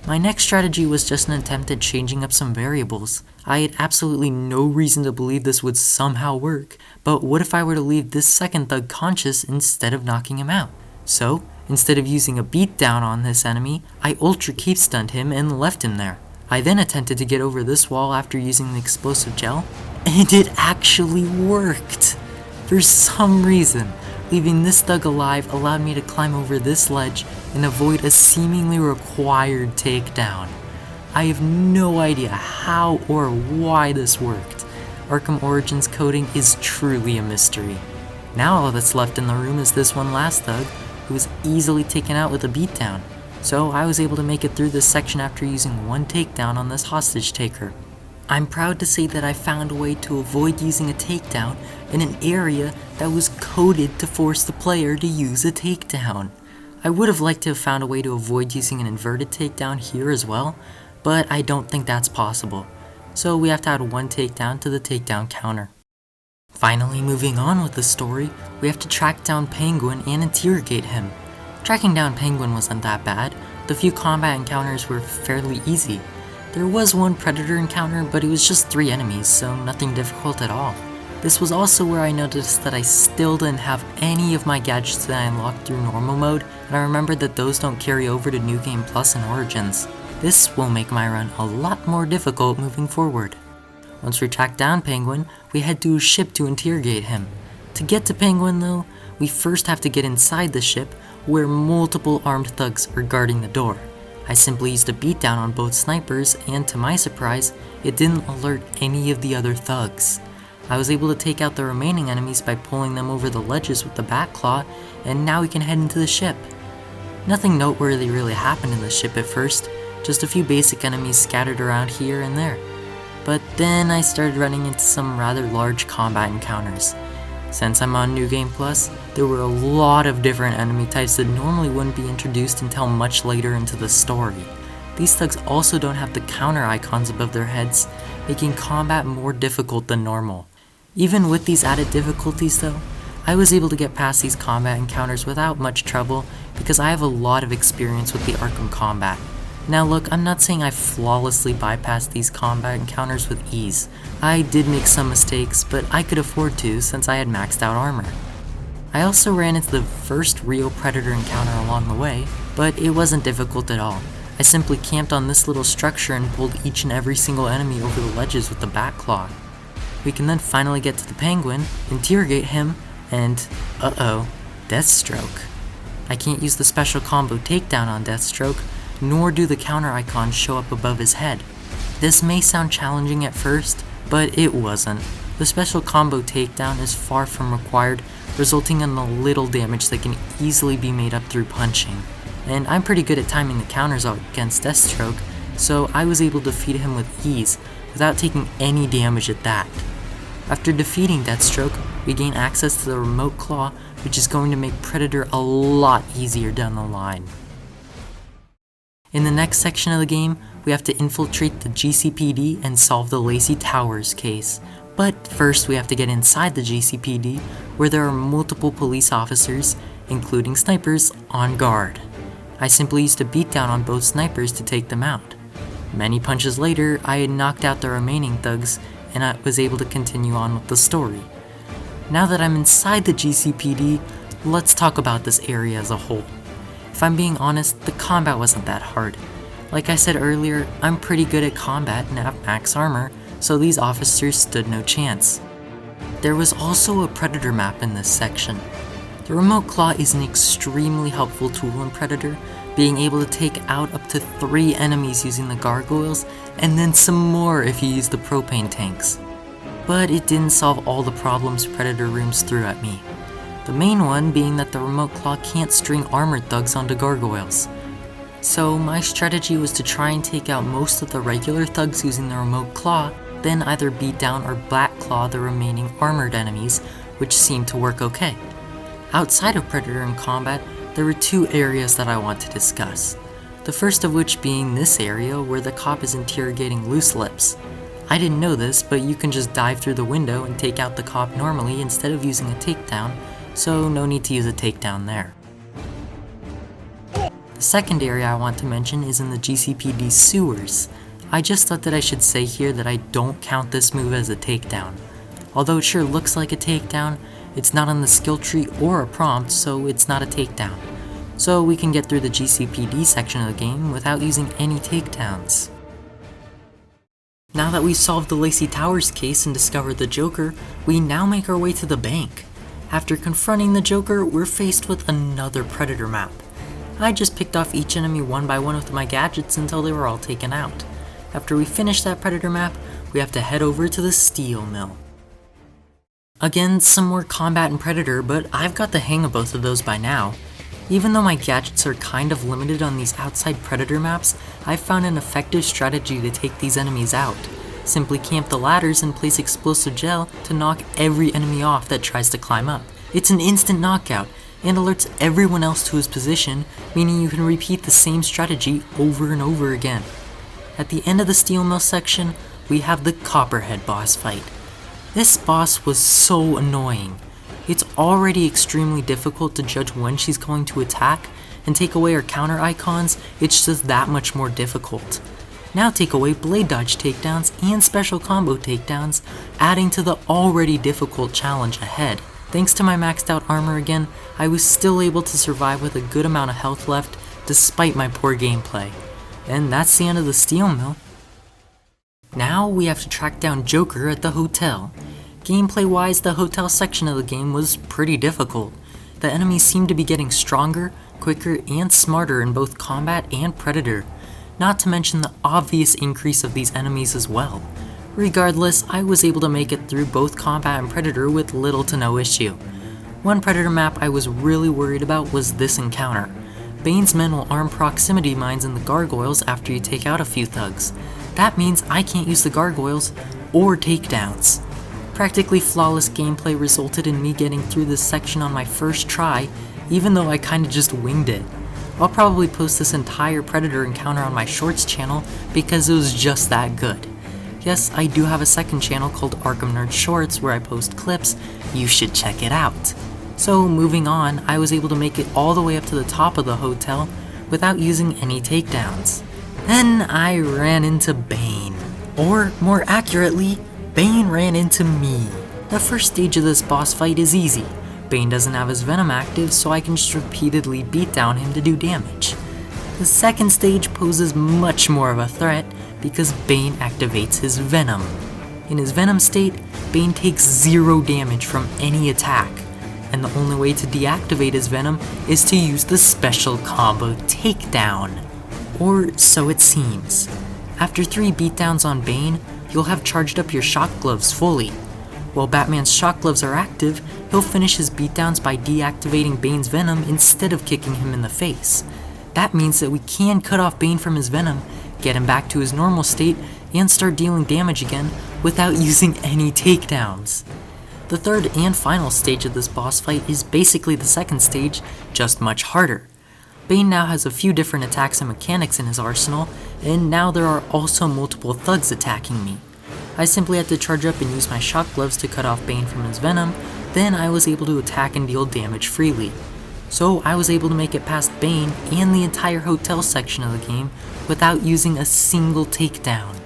My next strategy was just an attempt at changing up some variables. I had absolutely no reason to believe this would somehow work, but what if I were to leave this second thug conscious instead of knocking him out? So, instead of using a beatdown on this enemy, I ultra cape stunned him and left him there. I then attempted to get over this wall after using the explosive gel, and it actually worked! For some reason, leaving this thug alive allowed me to climb over this ledge and avoid a seemingly required takedown. I have no idea how or why this worked. Arkham Origins coding is truly a mystery. Now all that's left in the room is this one last thug, who was easily taken out with a beatdown. So I was able to make it through this section after using one takedown on this hostage taker. I'm proud to say that I found a way to avoid using a takedown in an area that was coded to force the player to use a takedown. I would have liked to have found a way to avoid using an inverted takedown here as well, but I don't think that's possible. So we have to add one takedown to the takedown counter. Finally, moving on with the story, we have to track down Penguin and interrogate him. Tracking down Penguin wasn't that bad. The few combat encounters were fairly easy. There was one Predator encounter, but it was just 3 enemies, so nothing difficult at all. This was also where I noticed that I still didn't have any of my gadgets that I unlocked through normal mode, and I remembered that those don't carry over to New Game Plus and Origins. This will make my run a lot more difficult moving forward. Once we track down Penguin, we head to a ship to interrogate him. To get to Penguin though, we first have to get inside the ship, where multiple armed thugs are guarding the door. I simply used a beatdown on both snipers, and to my surprise, it didn't alert any of the other thugs. I was able to take out the remaining enemies by pulling them over the ledges with the bat claw, and now we can head into the ship. Nothing noteworthy really happened in the ship at first, just a few basic enemies scattered around here and there. But then I started running into some rather large combat encounters. Since I'm on New Game Plus, there were a lot of different enemy types that normally wouldn't be introduced until much later into the story. these thugs also don't have the counter icons above their heads, making combat more difficult than normal. Even with these added difficulties though, I was able to get past these combat encounters without much trouble because I have a lot of experience with the Arkham combat. Now look, I'm not saying I flawlessly bypassed these combat encounters with ease. I did make some mistakes, but I could afford to since I had maxed out armor. I also ran into the first real Predator encounter along the way, but it wasn't difficult at all. I simply camped on this little structure and pulled each and every single enemy over the ledges with the bat claw. We can then finally get to the Penguin, interrogate him, and Deathstroke. I can't use the special combo takedown on Deathstroke, nor do the counter icons show up above his head. This may sound challenging at first, but it wasn't. The special combo takedown is far from required, resulting in the little damage that can easily be made up through punching. And I'm pretty good at timing the counters out against Deathstroke, so I was able to defeat him with ease, without taking any damage at that. After defeating Deathstroke, we gain access to the remote claw, which is going to make Predator a lot easier down the line. In the next section of the game, we have to infiltrate the GCPD and solve the Lacey Towers case. But first we have to get inside the GCPD, where there are multiple police officers, including snipers, on guard. I simply used a beatdown on both snipers to take them out. Many punches later, I had knocked out the remaining thugs, and I was able to continue on with the story. Now that I'm inside the GCPD, let's talk about this area as a whole. If I'm being honest, the combat wasn't that hard. Like I said earlier, I'm pretty good at combat and have max armor, so these officers stood no chance. There was also a Predator map in this section. The remote claw is an extremely helpful tool in Predator, being able to take out up to 3 enemies using the gargoyles, and then some more if you use the propane tanks. But it didn't solve all the problems Predator rooms threw at me. The main one being that the remote claw can't string armored thugs onto gargoyles. So my strategy was to try and take out most of the regular thugs using the remote claw, then either beat down or black claw the remaining armored enemies, which seemed to work okay. Outside of Predator in combat, there were 2 areas that I want to discuss. The first of which being this area where the cop is interrogating Loose Lips. I didn't know this, but you can just dive through the window and take out the cop normally instead of using a takedown, so no need to use a takedown there. The second area I want to mention is in the GCPD sewers. I just thought that I should say here that I don't count this move as a takedown. Although it sure looks like a takedown, it's not on the skill tree or a prompt, so it's not a takedown. So we can get through the GCPD section of the game without using any takedowns. Now that we've solved the Lacey Towers case and discovered the Joker, we now make our way to the bank. After confronting the Joker, we're faced with another Predator map. I just picked off each enemy one by one with my gadgets until they were all taken out. After we finish that Predator map, we have to head over to the Steel Mill. Again, some more combat and Predator, but I've got the hang of both of those by now. Even though my gadgets are kind of limited on these outside Predator maps, I've found an effective strategy to take these enemies out. Simply camp the ladders and place explosive gel to knock every enemy off that tries to climb up. It's an instant knockout, and alerts everyone else to his position, meaning you can repeat the same strategy over and over again. At the end of the Steel Mill section, we have the Copperhead boss fight. This boss was so annoying. It's already extremely difficult to judge when she's going to attack, and take away her counter icons, it's just that much more difficult. Now take away blade dodge takedowns and special combo takedowns, adding to the already difficult challenge ahead. Thanks to my maxed out armor again, I was still able to survive with a good amount of health left despite my poor gameplay. And that's the end of the Steel Mill. Now we have to track down Joker at the hotel. Gameplay wise, the hotel section of the game was pretty difficult. The enemies seemed to be getting stronger, quicker, and smarter in both combat and Predator. Not to mention the obvious increase of these enemies as well. Regardless, I was able to make it through both combat and Predator with little to no issue. One Predator map I was really worried about was this encounter. Bane's men will arm proximity mines in the gargoyles after you take out a few thugs. That means I can't use the gargoyles or takedowns. Practically flawless gameplay resulted in me getting through this section on my first try, even though I kinda just winged it. I'll probably post this entire Predator encounter on my Shorts channel because it was just that good. Yes, I do have a second channel called Arkham Nerd Shorts where I post clips. You should check it out. So moving on, I was able to make it all the way up to the top of the hotel without using any takedowns. Then I ran into Bane. Or more accurately, Bane ran into me. The first stage of this boss fight is easy. Bane doesn't have his Venom active, so I can just repeatedly beat down him to do damage. The second stage poses much more of a threat because Bane activates his Venom. In his Venom state, Bane takes 0 damage from any attack, and the only way to deactivate his Venom is to use the special combo Takedown. Or so it seems. After 3 beatdowns on Bane, you'll have charged up your shock gloves fully. While Batman's shock gloves are active, he'll finish his beatdowns by deactivating Bane's Venom instead of kicking him in the face. That means that we can cut off Bane from his Venom, get him back to his normal state, and start dealing damage again without using any takedowns. The third and final stage of this boss fight is basically the second stage, just much harder. Bane now has a few different attacks and mechanics in his arsenal, and now there are also multiple thugs attacking me. I simply had to charge up and use my shock gloves to cut off Bane from his Venom, then I was able to attack and deal damage freely. So I was able to make it past Bane and the entire hotel section of the game without using a single takedown.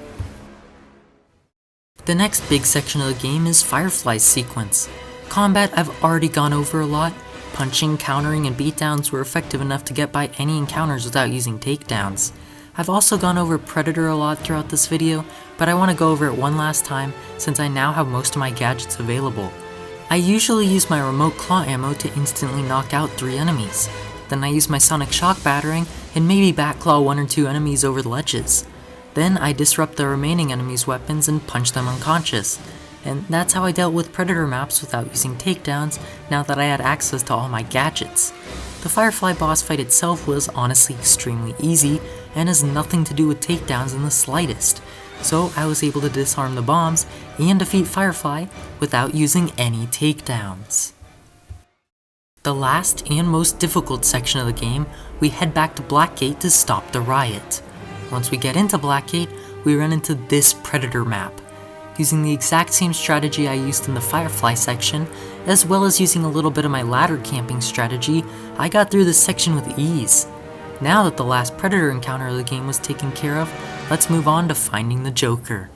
The next big section of the game is Firefly's sequence. Combat I've already gone over a lot. Punching, countering, and beatdowns were effective enough to get by any encounters without using takedowns. I've also gone over Predator a lot throughout this video, but I want to go over it one last time since I now have most of my gadgets available. I usually use my remote claw ammo to instantly knock out 3 enemies. Then I use my sonic shock battering and maybe backclaw 1 or 2 enemies over the ledges. Then I disrupt the remaining enemies' weapons and punch them unconscious. And that's how I dealt with Predator maps without using takedowns now that I had access to all my gadgets. The Firefly boss fight itself was honestly extremely easy and has nothing to do with takedowns in the slightest, so I was able to disarm the bombs and defeat Firefly without using any takedowns. The last and most difficult section of the game, we head back to Blackgate to stop the riot. Once we get into Blackgate, we run into this Predator map. Using the exact same strategy I used in the Firefly section, as well as using a little bit of my ladder camping strategy, I got through this section with ease. Now that the last Predator encounter of the game was taken care of, let's move on to finding the Joker.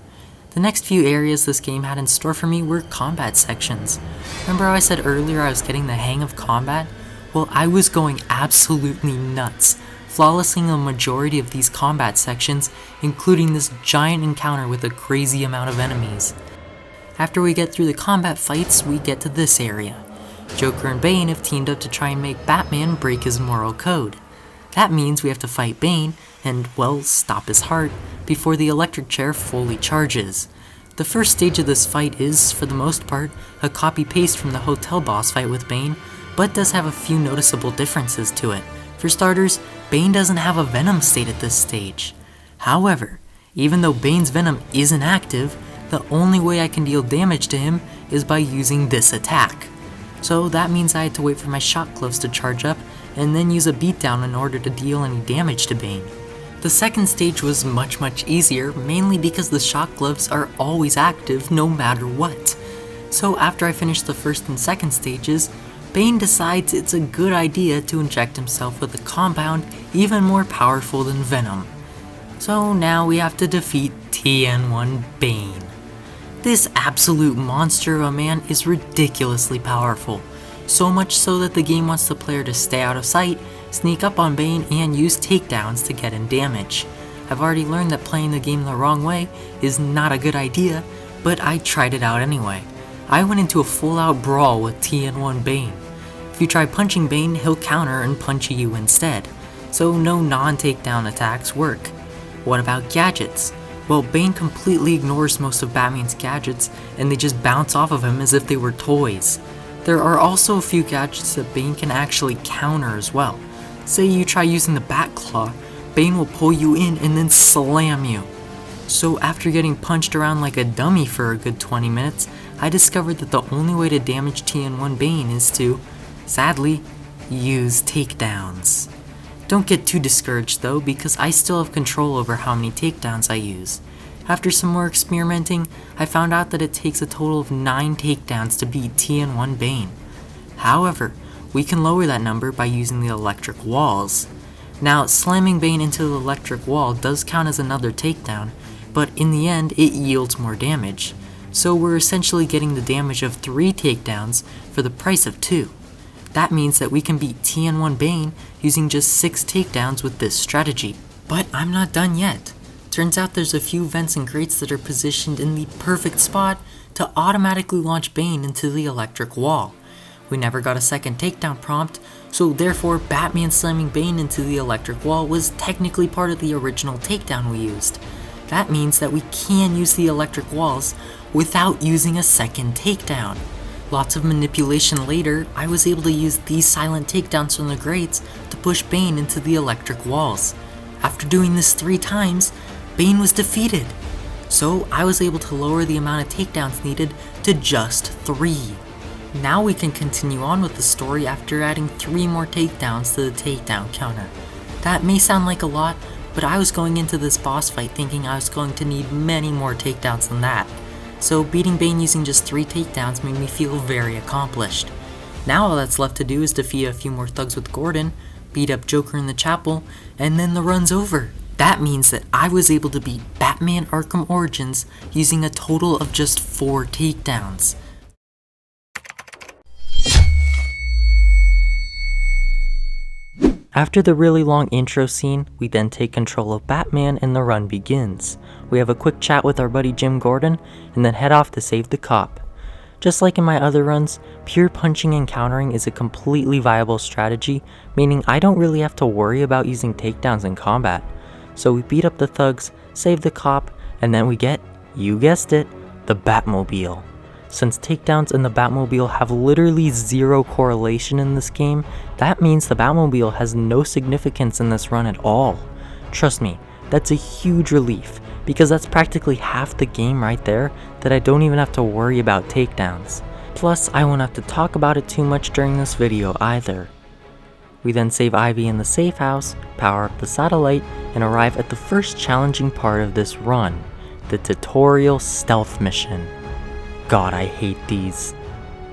The next few areas this game had in store for me were combat sections. Remember how I said earlier I was getting the hang of combat? Well, I was going absolutely nuts, flawlessing the majority of these combat sections, including this giant encounter with a crazy amount of enemies. After we get through the combat fights, we get to this area. Joker and Bane have teamed up to try and make Batman break his moral code. That means we have to fight Bane and, well, stop his heart before the electric chair fully charges. The first stage of this fight is, for the most part, a copy-paste from the hotel boss fight with Bane, but does have a few noticeable differences to it. For starters, Bane doesn't have a Venom state at this stage. However, even though Bane's Venom isn't active, the only way I can deal damage to him is by using this attack. So that means I had to wait for my shock gloves to charge up and then use a beatdown in order to deal any damage to Bane. The second stage was much easier, mainly because the shock gloves are always active no matter what. So after I finish the first and second stages, Bane decides it's a good idea to inject himself with a compound even more powerful than Venom. So now we have to defeat TN1 Bane. This absolute monster of a man is ridiculously powerful, so much so that the game wants the player to stay out of sight, sneak up on Bane, and use takedowns to get in damage. I've already learned that playing the game the wrong way is not a good idea, but I tried it out anyway. I went into a full-out brawl with TN1 Bane. If you try punching Bane, he'll counter and punch you instead, so no non-takedown attacks work. What about gadgets? Well, Bane completely ignores most of Batman's gadgets, and they just bounce off of him as if they were toys. There are also a few gadgets that Bane can actually counter as well. Say you try using the Batclaw, Bane will pull you in and then slam you. So after getting punched around like a dummy for a good 20 minutes, I discovered that the only way to damage TN1 Bane is to, sadly, use takedowns. Don't get too discouraged though, because I still have control over how many takedowns I use. After some more experimenting, I found out that it takes a total of 9 takedowns to beat TN1 Bane. However, we can lower that number by using the electric walls. Now, slamming Bane into the electric wall does count as another takedown, but in the end it yields more damage. So we're essentially getting the damage of 3 takedowns for the price of 2. That means that we can beat TN1 Bane using just 6 takedowns with this strategy. But I'm not done yet. Turns out there's a few vents and grates that are positioned in the perfect spot to automatically launch Bane into the electric wall. We never got a second takedown prompt, so therefore Batman slamming Bane into the electric wall was technically part of the original takedown we used. That means that we can use the electric walls without using a second takedown. Lots of manipulation later, I was able to use these silent takedowns from the grates to push Bane into the electric walls. After doing this 3 times, Bane was defeated. So I was able to lower the amount of takedowns needed to just 3. Now we can continue on with the story after adding 3 more takedowns to the takedown counter. That may sound like a lot, but I was going into this boss fight thinking I was going to need many more takedowns than that. So beating Bane using just 3 takedowns made me feel very accomplished. Now all that's left to do is defeat a few more thugs with Gordon, beat up Joker in the chapel, and then the run's over. That means that I was able to beat Batman Arkham Origins using a total of just 4 takedowns. After the really long intro scene, we then take control of Batman and the run begins. We have a quick chat with our buddy Jim Gordon, and then head off to save the cop. Just like in my other runs, pure punching and countering is a completely viable strategy, meaning I don't really have to worry about using takedowns in combat. So we beat up the thugs, save the cop, and then we get, you guessed it, the Batmobile. Since takedowns and the Batmobile have literally 0 correlation in this game, that means the Batmobile has no significance in this run at all. Trust me, that's a huge relief, because that's practically half the game right there that I don't even have to worry about takedowns. Plus, I won't have to talk about it too much during this video either. We then save Ivy in the safe house, power up the satellite, and arrive at the first challenging part of this run, the tutorial stealth mission. God, I hate these.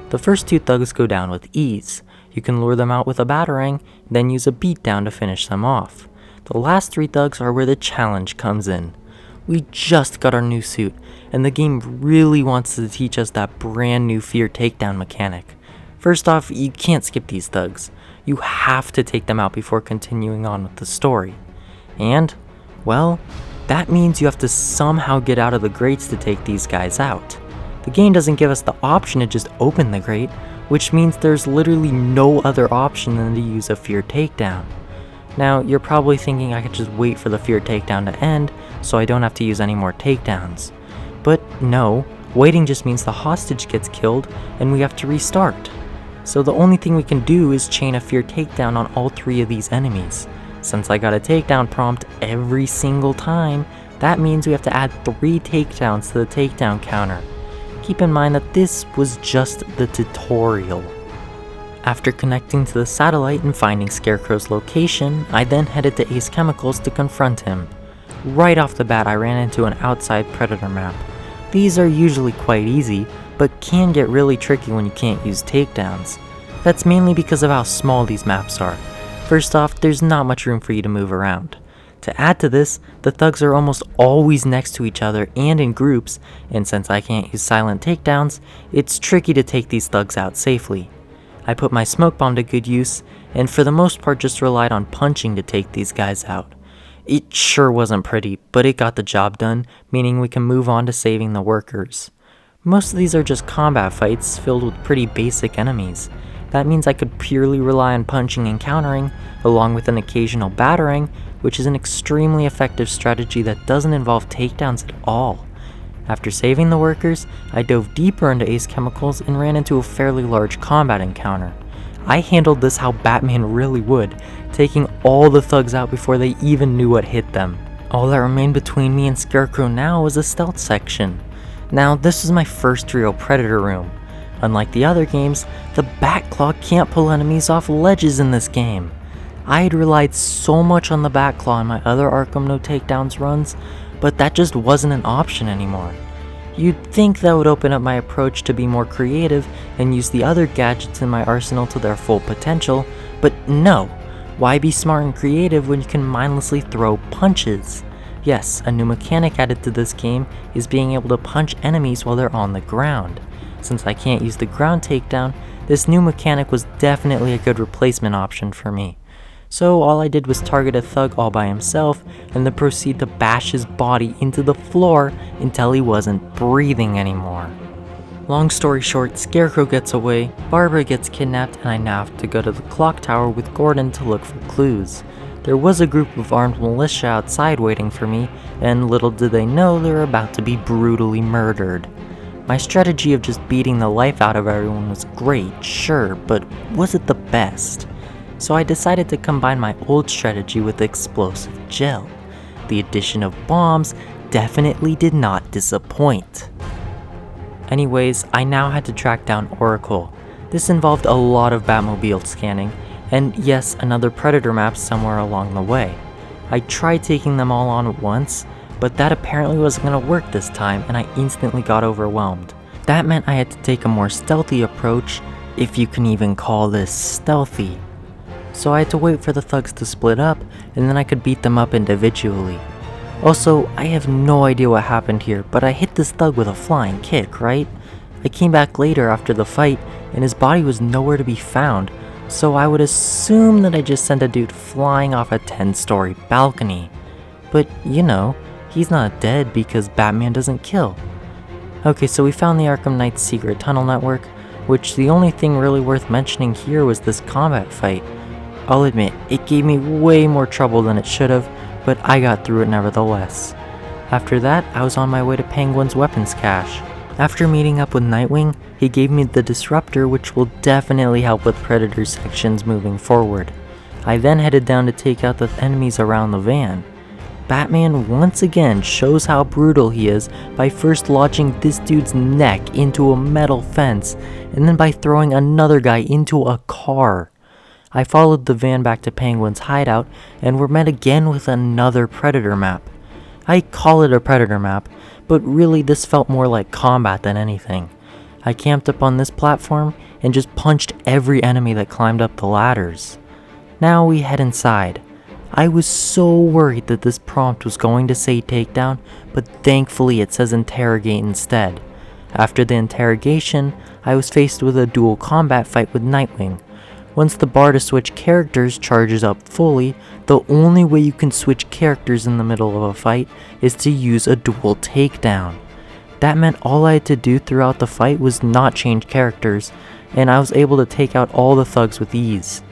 The first 2 thugs go down with ease. You can lure them out with a batarang, then use a beatdown to finish them off. The last 3 thugs are where the challenge comes in. We just got our new suit, and the game really wants to teach us that brand new fear takedown mechanic. First off, you can't skip these thugs. You have to take them out before continuing on with the story. And, well, that means you have to somehow get out of the grates to take these guys out. The game doesn't give us the option to just open the grate, which means there's literally no other option than to use a fear takedown. Now, you're probably thinking I could just wait for the fear takedown to end, so I don't have to use any more takedowns. But no, waiting just means the hostage gets killed and we have to restart. So the only thing we can do is chain a fear takedown on all 3 of these enemies. Since I got a takedown prompt every single time, that means we have to add 3 takedowns to the takedown counter. Keep in mind that this was just the tutorial. After connecting to the satellite and finding Scarecrow's location, I then headed to Ace Chemicals to confront him. Right off the bat, I ran into an outside Predator map. These are usually quite easy, but can get really tricky when you can't use takedowns. That's mainly because of how small these maps are. First off, there's not much room for you to move around. To add to this, the thugs are almost always next to each other and in groups, and since I can't use silent takedowns, it's tricky to take these thugs out safely. I put my smoke bomb to good use, and for the most part just relied on punching to take these guys out. It sure wasn't pretty, but it got the job done, meaning we can move on to saving the workers. Most of these are just combat fights filled with pretty basic enemies. That means I could purely rely on punching and countering, along with an occasional batarang, which is an extremely effective strategy that doesn't involve takedowns at all. After saving the workers, I dove deeper into Ace Chemicals and ran into a fairly large combat encounter. I handled this how Batman really would, taking all the thugs out before they even knew what hit them. All that remained between me and Scarecrow now was a stealth section. Now, this is my first real Predator room. Unlike the other games, the Batclaw can't pull enemies off ledges in this game. I had relied so much on the Batclaw in my other Arkham No Takedowns runs, but that just wasn't an option anymore. You'd think that would open up my approach to be more creative and use the other gadgets in my arsenal to their full potential, but no. Why be smart and creative when you can mindlessly throw punches? Yes, a new mechanic added to this game is being able to punch enemies while they're on the ground. Since I can't use the ground takedown, this new mechanic was definitely a good replacement option for me. So all I did was target a thug all by himself and then proceed to bash his body into the floor until he wasn't breathing anymore. Long story short, Scarecrow gets away, Barbara gets kidnapped, and I now have to go to the clock tower with Gordon to look for clues. There was a group of armed militia outside waiting for me, and little did they know they were about to be brutally murdered. My strategy of just beating the life out of everyone was great, sure, but was it the best? So I decided to combine my old strategy with explosive gel. The addition of bombs definitely did not disappoint. Anyways, I now had to track down Oracle. This involved a lot of Batmobile scanning, and yes, another Predator map somewhere along the way. I tried taking them all on at once, but that apparently wasn't going to work this time, and I instantly got overwhelmed. That meant I had to take a more stealthy approach, if you can even call this stealthy. So I had to wait for the thugs to split up, and then I could beat them up individually. Also, I have no idea what happened here, but I hit this thug with a flying kick, right? I came back later after the fight, and his body was nowhere to be found, so I would assume that I just sent a dude flying off a 10-story balcony. But, you know, he's not dead because Batman doesn't kill. Okay, so we found the Arkham Knight's secret tunnel network, which the only thing really worth mentioning here was this combat fight. I'll admit, it gave me way more trouble than it should have, but I got through it nevertheless. After that, I was on my way to Penguin's weapons cache. After meeting up with Nightwing, he gave me the Disruptor, which will definitely help with Predator sections moving forward. I then headed down to take out the enemies around the van. Batman once again shows how brutal he is by first lodging this dude's neck into a metal fence, and then by throwing another guy into a car. I followed the van back to Penguin's hideout, and were met again with another Predator map. I call it a Predator map, but really this felt more like combat than anything. I camped up on this platform and just punched every enemy that climbed up the ladders. Now we head inside. I was so worried that this prompt was going to say takedown, but thankfully it says interrogate instead. After the interrogation, I was faced with a dual combat fight with Nightwing. Once the bar to switch characters charges up fully, the only way you can switch characters in the middle of a fight is to use a dual takedown. That meant all I had to do throughout the fight was not change characters, and I was able to take out all the thugs with ease.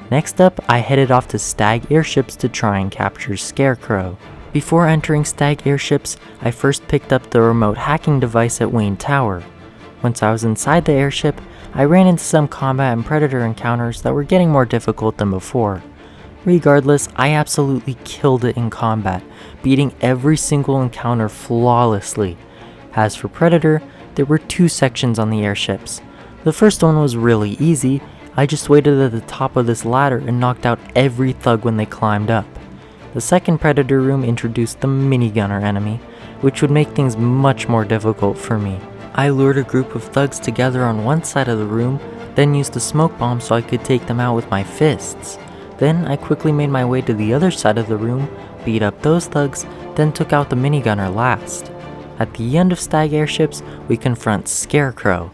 Next up, I headed off to Stag airships to try and capture Scarecrow. Before entering Stag airships, I first picked up the remote hacking device at Wayne Tower. Once I was inside the airship, I ran into some combat and Predator encounters that were getting more difficult than before. Regardless, I absolutely killed it in combat, beating every single encounter flawlessly. As for Predator, there were two sections on the airships. The first one was really easy. I just waited at the top of this ladder and knocked out every thug when they climbed up. The second Predator room introduced the minigunner enemy, which would make things much more difficult for me. I lured a group of thugs together on one side of the room, then used a smoke bomb so I could take them out with my fists. Then I quickly made my way to the other side of the room, beat up those thugs, then took out the minigunner last. At the end of Stag airships, we confront Scarecrow.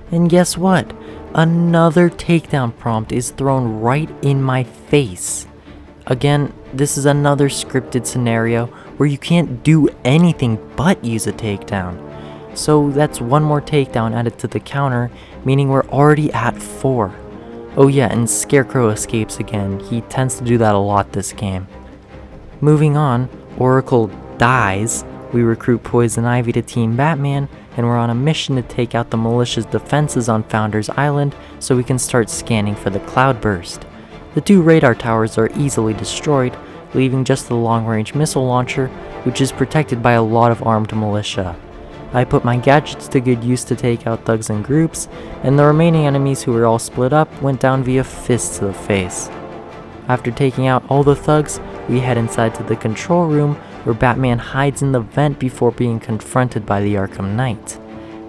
And guess what? Another takedown prompt is thrown right in my face. Again, this is another scripted scenario where you can't do anything but use a takedown. So that's one more takedown added to the counter, meaning we're already at 4. Oh yeah, and Scarecrow escapes again. He tends to do that a lot this game. Moving on, Oracle dies. We recruit Poison Ivy to Team Batman, and we're on a mission to take out the militia's defenses on Founders Island so we can start scanning for the Cloudburst. The 2 radar towers are easily destroyed, leaving just the long-range missile launcher, which is protected by a lot of armed militia. I put my gadgets to good use to take out thugs in groups, and the remaining enemies who were all split up went down via fists to the face. After taking out all the thugs, we head inside to the control room where Batman hides in the vent before being confronted by the Arkham Knight.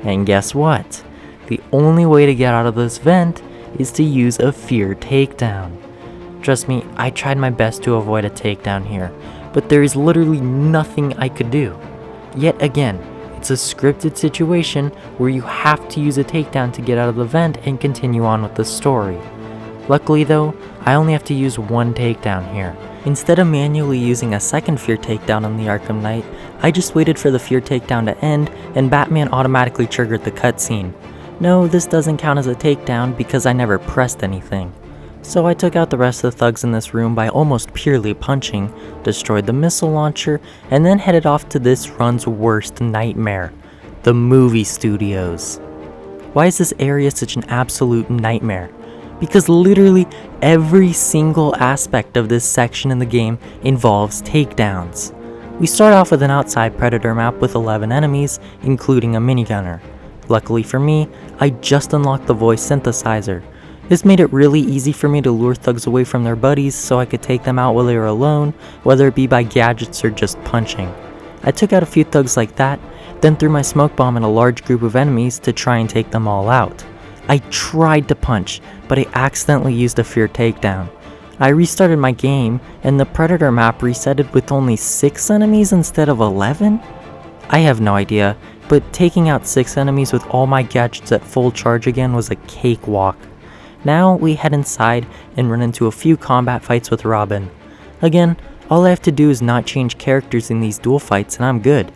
And guess what? The only way to get out of this vent is to use a fear takedown. Trust me, I tried my best to avoid a takedown here, but there is literally nothing I could do. Yet again, it's a scripted situation where you have to use a takedown to get out of the vent and continue on with the story. Luckily though, I only have to use one takedown here. Instead of manually using a second fear takedown on the Arkham Knight, I just waited for the fear takedown to end and Batman automatically triggered the cutscene. No, this doesn't count as a takedown because I never pressed anything. So I took out the rest of the thugs in this room by almost purely punching, destroyed the missile launcher, and then headed off to this run's worst nightmare, the movie studios. Why is this area such an absolute nightmare? Because literally every single aspect of this section in the game involves takedowns. We start off with an outside Predator map with 11 enemies, including a minigunner. Luckily for me, I just unlocked the voice synthesizer. This made it really easy for me to lure thugs away from their buddies so I could take them out while they were alone, whether it be by gadgets or just punching. I took out a few thugs like that, then threw my smoke bomb at a large group of enemies to try and take them all out. I tried to punch, but I accidentally used a fear takedown. I restarted my game, and the Predator map resetted with only 6 enemies instead of 11? I have no idea, but taking out 6 enemies with all my gadgets at full charge again was a cakewalk. Now we head inside and run into a few combat fights with Robin. Again, all I have to do is not change characters in these duel fights and I'm good.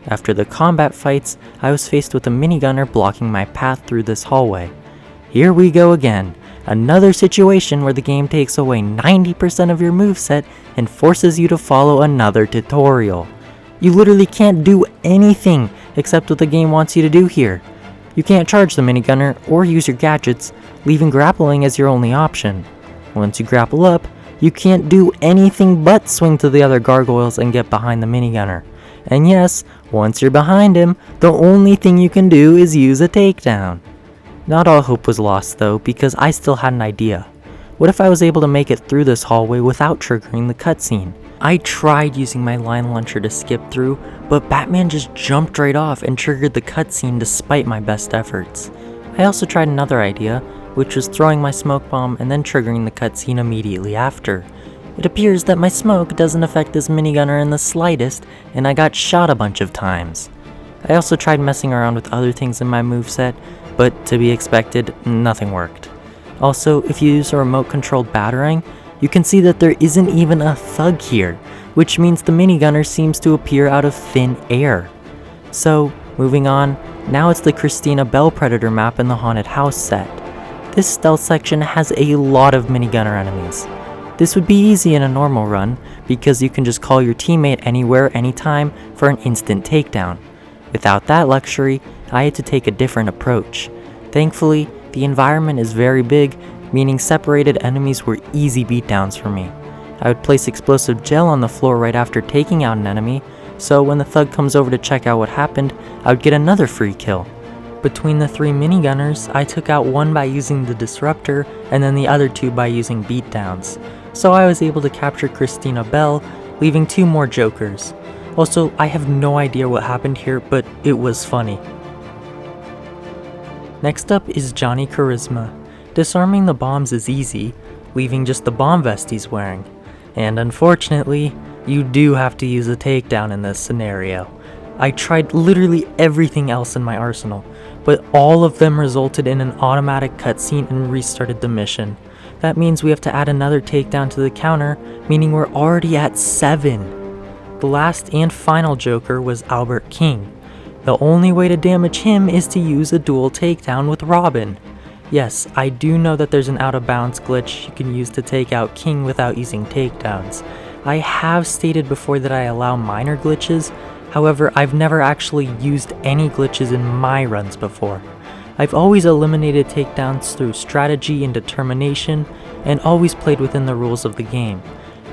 After the combat fights, I was faced with a minigunner blocking my path through this hallway. Here we go again, another situation where the game takes away 90% of your moveset and forces you to follow another tutorial. You literally can't do anything except what the game wants you to do here. You can't charge the minigunner or use your gadgets, leaving grappling as your only option. Once you grapple up, you can't do anything but swing to the other gargoyles and get behind the minigunner. And yes, once you're behind him, the only thing you can do is use a takedown. Not all hope was lost though, because I still had an idea. What if I was able to make it through this hallway without triggering the cutscene? I tried using my line launcher to skip through, but Batman just jumped right off and triggered the cutscene despite my best efforts. I also tried another idea, which was throwing my smoke bomb and then triggering the cutscene immediately after. It appears that my smoke doesn't affect this minigunner in the slightest, and I got shot a bunch of times. I also tried messing around with other things in my moveset, but to be expected, nothing worked. Also, if you use a remote-controlled batarang, you can see that there isn't even a thug here, which means the minigunner seems to appear out of thin air. So, moving on, now it's the Christina Bell Predator map in the Haunted House set. This stealth section has a lot of minigunner enemies. This would be easy in a normal run, because you can just call your teammate anywhere, anytime, for an instant takedown. Without that luxury, I had to take a different approach. Thankfully, the environment is very big, meaning separated enemies were easy beatdowns for me. I would place explosive gel on the floor right after taking out an enemy, so when the thug comes over to check out what happened, I would get another free kill. Between the 3 minigunners, I took out one by using the disruptor, and then the other 2 by using beatdowns. So I was able to capture Christina Bell, leaving 2 more jokers. Also, I have no idea what happened here, but it was funny. Next up is Johnny Charisma. Disarming the bombs is easy, leaving just the bomb vest he's wearing. And unfortunately, you do have to use a takedown in this scenario. I tried literally everything else in my arsenal, but all of them resulted in an automatic cutscene and restarted the mission. That means we have to add another takedown to the counter, meaning we're already at 7. The last and final Joker was Albert King. The only way to damage him is to use a dual takedown with Robin. Yes, I do know that there's an out of bounds glitch you can use to take out King without using takedowns. I have stated before that I allow minor glitches, however I've never actually used any glitches in my runs before. I've always eliminated takedowns through strategy and determination, and always played within the rules of the game.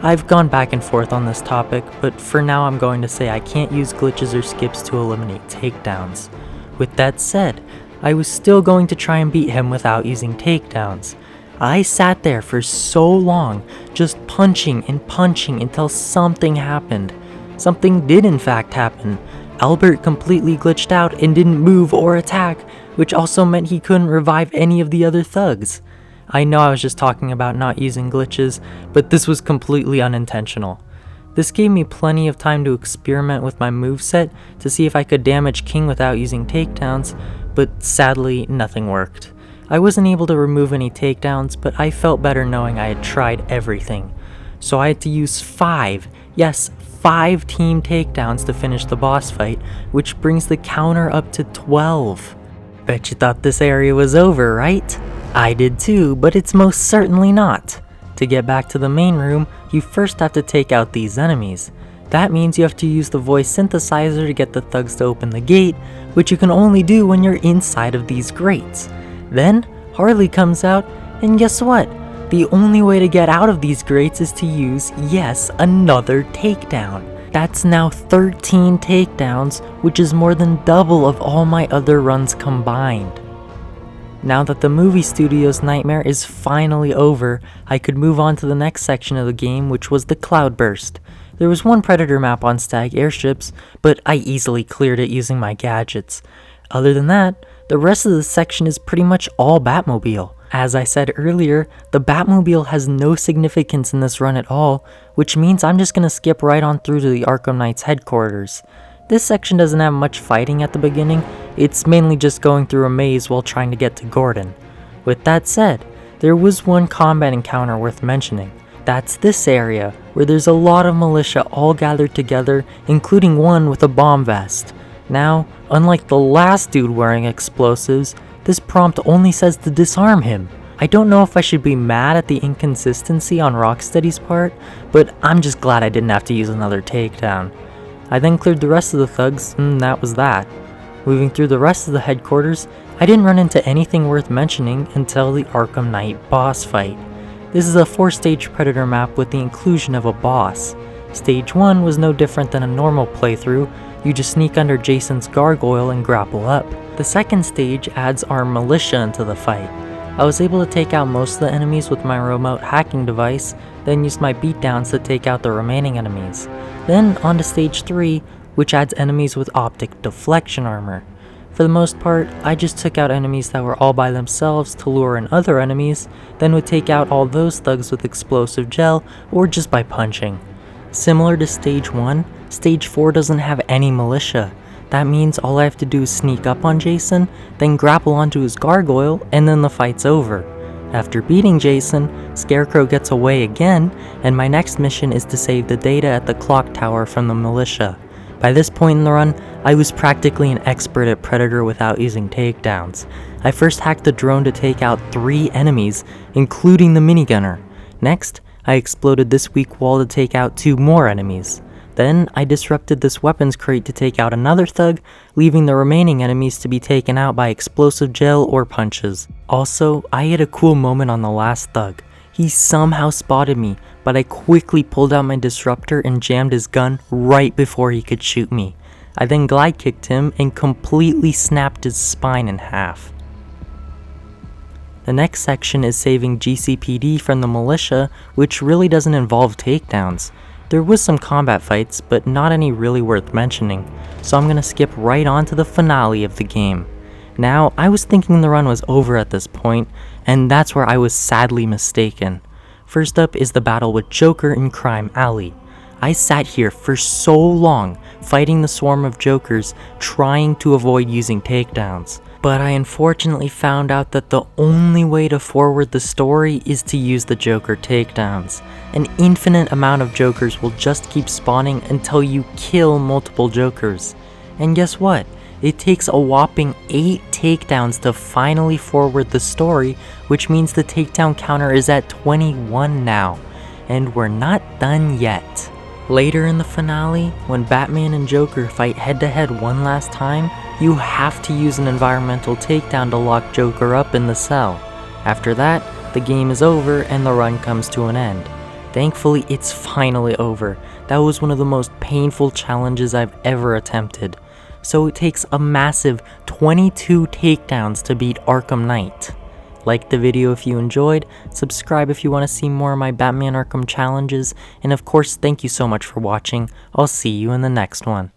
I've gone back and forth on this topic, but for now I'm going to say I can't use glitches or skips to eliminate takedowns. With that said, I was still going to try and beat him without using takedowns. I sat there for so long, just punching and punching until something happened. Something did in fact happen. Albert completely glitched out and didn't move or attack, which also meant he couldn't revive any of the other thugs. I know I was just talking about not using glitches, but this was completely unintentional. This gave me plenty of time to experiment with my moveset to see if I could damage King without using takedowns, but sadly nothing worked. I wasn't able to remove any takedowns, but I felt better knowing I had tried everything. So I had to use 5 team takedowns to finish the boss fight, which brings the counter up to 12. Bet you thought this area was over, right? I did too, but it's most certainly not. To get back to the main room, you first have to take out these enemies. That means you have to use the voice synthesizer to get the thugs to open the gate, which you can only do when you're inside of these grates. Then, Harley comes out, and guess what? The only way to get out of these grates is to use, yes, another takedown. That's now 13 takedowns, which is more than double of all my other runs combined. Now that the movie studio's nightmare is finally over, I could move on to the next section of the game, which was the Cloudburst. There was one Predator map on Stag airships, but I easily cleared it using my gadgets. Other than that, the rest of the section is pretty much all Batmobile. As I said earlier, the Batmobile has no significance in this run at all, which means I'm just gonna skip right on through to the Arkham Knight's headquarters. This section doesn't have much fighting at the beginning, it's mainly just going through a maze while trying to get to Gordon. With that said, there was one combat encounter worth mentioning. That's this area, where there's a lot of militia all gathered together, including one with a bomb vest. Now, unlike the last dude wearing explosives, this prompt only says to disarm him. I don't know if I should be mad at the inconsistency on Rocksteady's part, but I'm just glad I didn't have to use another takedown. I then cleared the rest of the thugs, and that was that. Moving through the rest of the headquarters, I didn't run into anything worth mentioning until the Arkham Knight boss fight. This is a 4-stage Predator map with the inclusion of a boss. Stage 1 was no different than a normal playthrough, you just sneak under Jason's gargoyle and grapple up. The second stage adds our militia into the fight. I was able to take out most of the enemies with my remote hacking device, then used my beatdowns to take out the remaining enemies. Then on to stage 3, which adds enemies with optic deflection armor. For the most part, I just took out enemies that were all by themselves to lure in other enemies, then would take out all those thugs with explosive gel or just by punching. Similar to stage 1, stage 4 doesn't have any militia. That means all I have to do is sneak up on Jason, then grapple onto his gargoyle, and then the fight's over. After beating Jason, Scarecrow gets away again, and my next mission is to save the data at the clock tower from the militia. By this point in the run, I was practically an expert at Predator without using takedowns. I first hacked the drone to take out 3 enemies, including the minigunner. Next, I exploded this weak wall to take out 2 more enemies. Then, I disrupted this weapons crate to take out another thug, leaving the remaining enemies to be taken out by explosive gel or punches. Also, I had a cool moment on the last thug. He somehow spotted me, but I quickly pulled out my disruptor and jammed his gun right before he could shoot me. I then glide kicked him and completely snapped his spine in half. The next section is saving GCPD from the militia, which really doesn't involve takedowns. There was some combat fights, but not any really worth mentioning, so I'm gonna skip right on to the finale of the game. Now, I was thinking the run was over at this point, and that's where I was sadly mistaken. First up is the battle with Joker in Crime Alley. I sat here for so long, fighting the swarm of Jokers, trying to avoid using takedowns. But I unfortunately found out that the only way to forward the story is to use the Joker takedowns. An infinite amount of Jokers will just keep spawning until you kill multiple Jokers. And guess what? It takes a whopping 8 takedowns to finally forward the story, which means the takedown counter is at 21 now. And we're not done yet. Later in the finale, when Batman and Joker fight head to head one last time, you have to use an environmental takedown to lock Joker up in the cell. After that, the game is over and the run comes to an end. Thankfully, it's finally over. That was one of the most painful challenges I've ever attempted. So it takes a massive 22 takedowns to beat Arkham Knight. Like the video if you enjoyed, subscribe if you want to see more of my Batman Arkham challenges, and of course thank you so much for watching. I'll see you in the next one.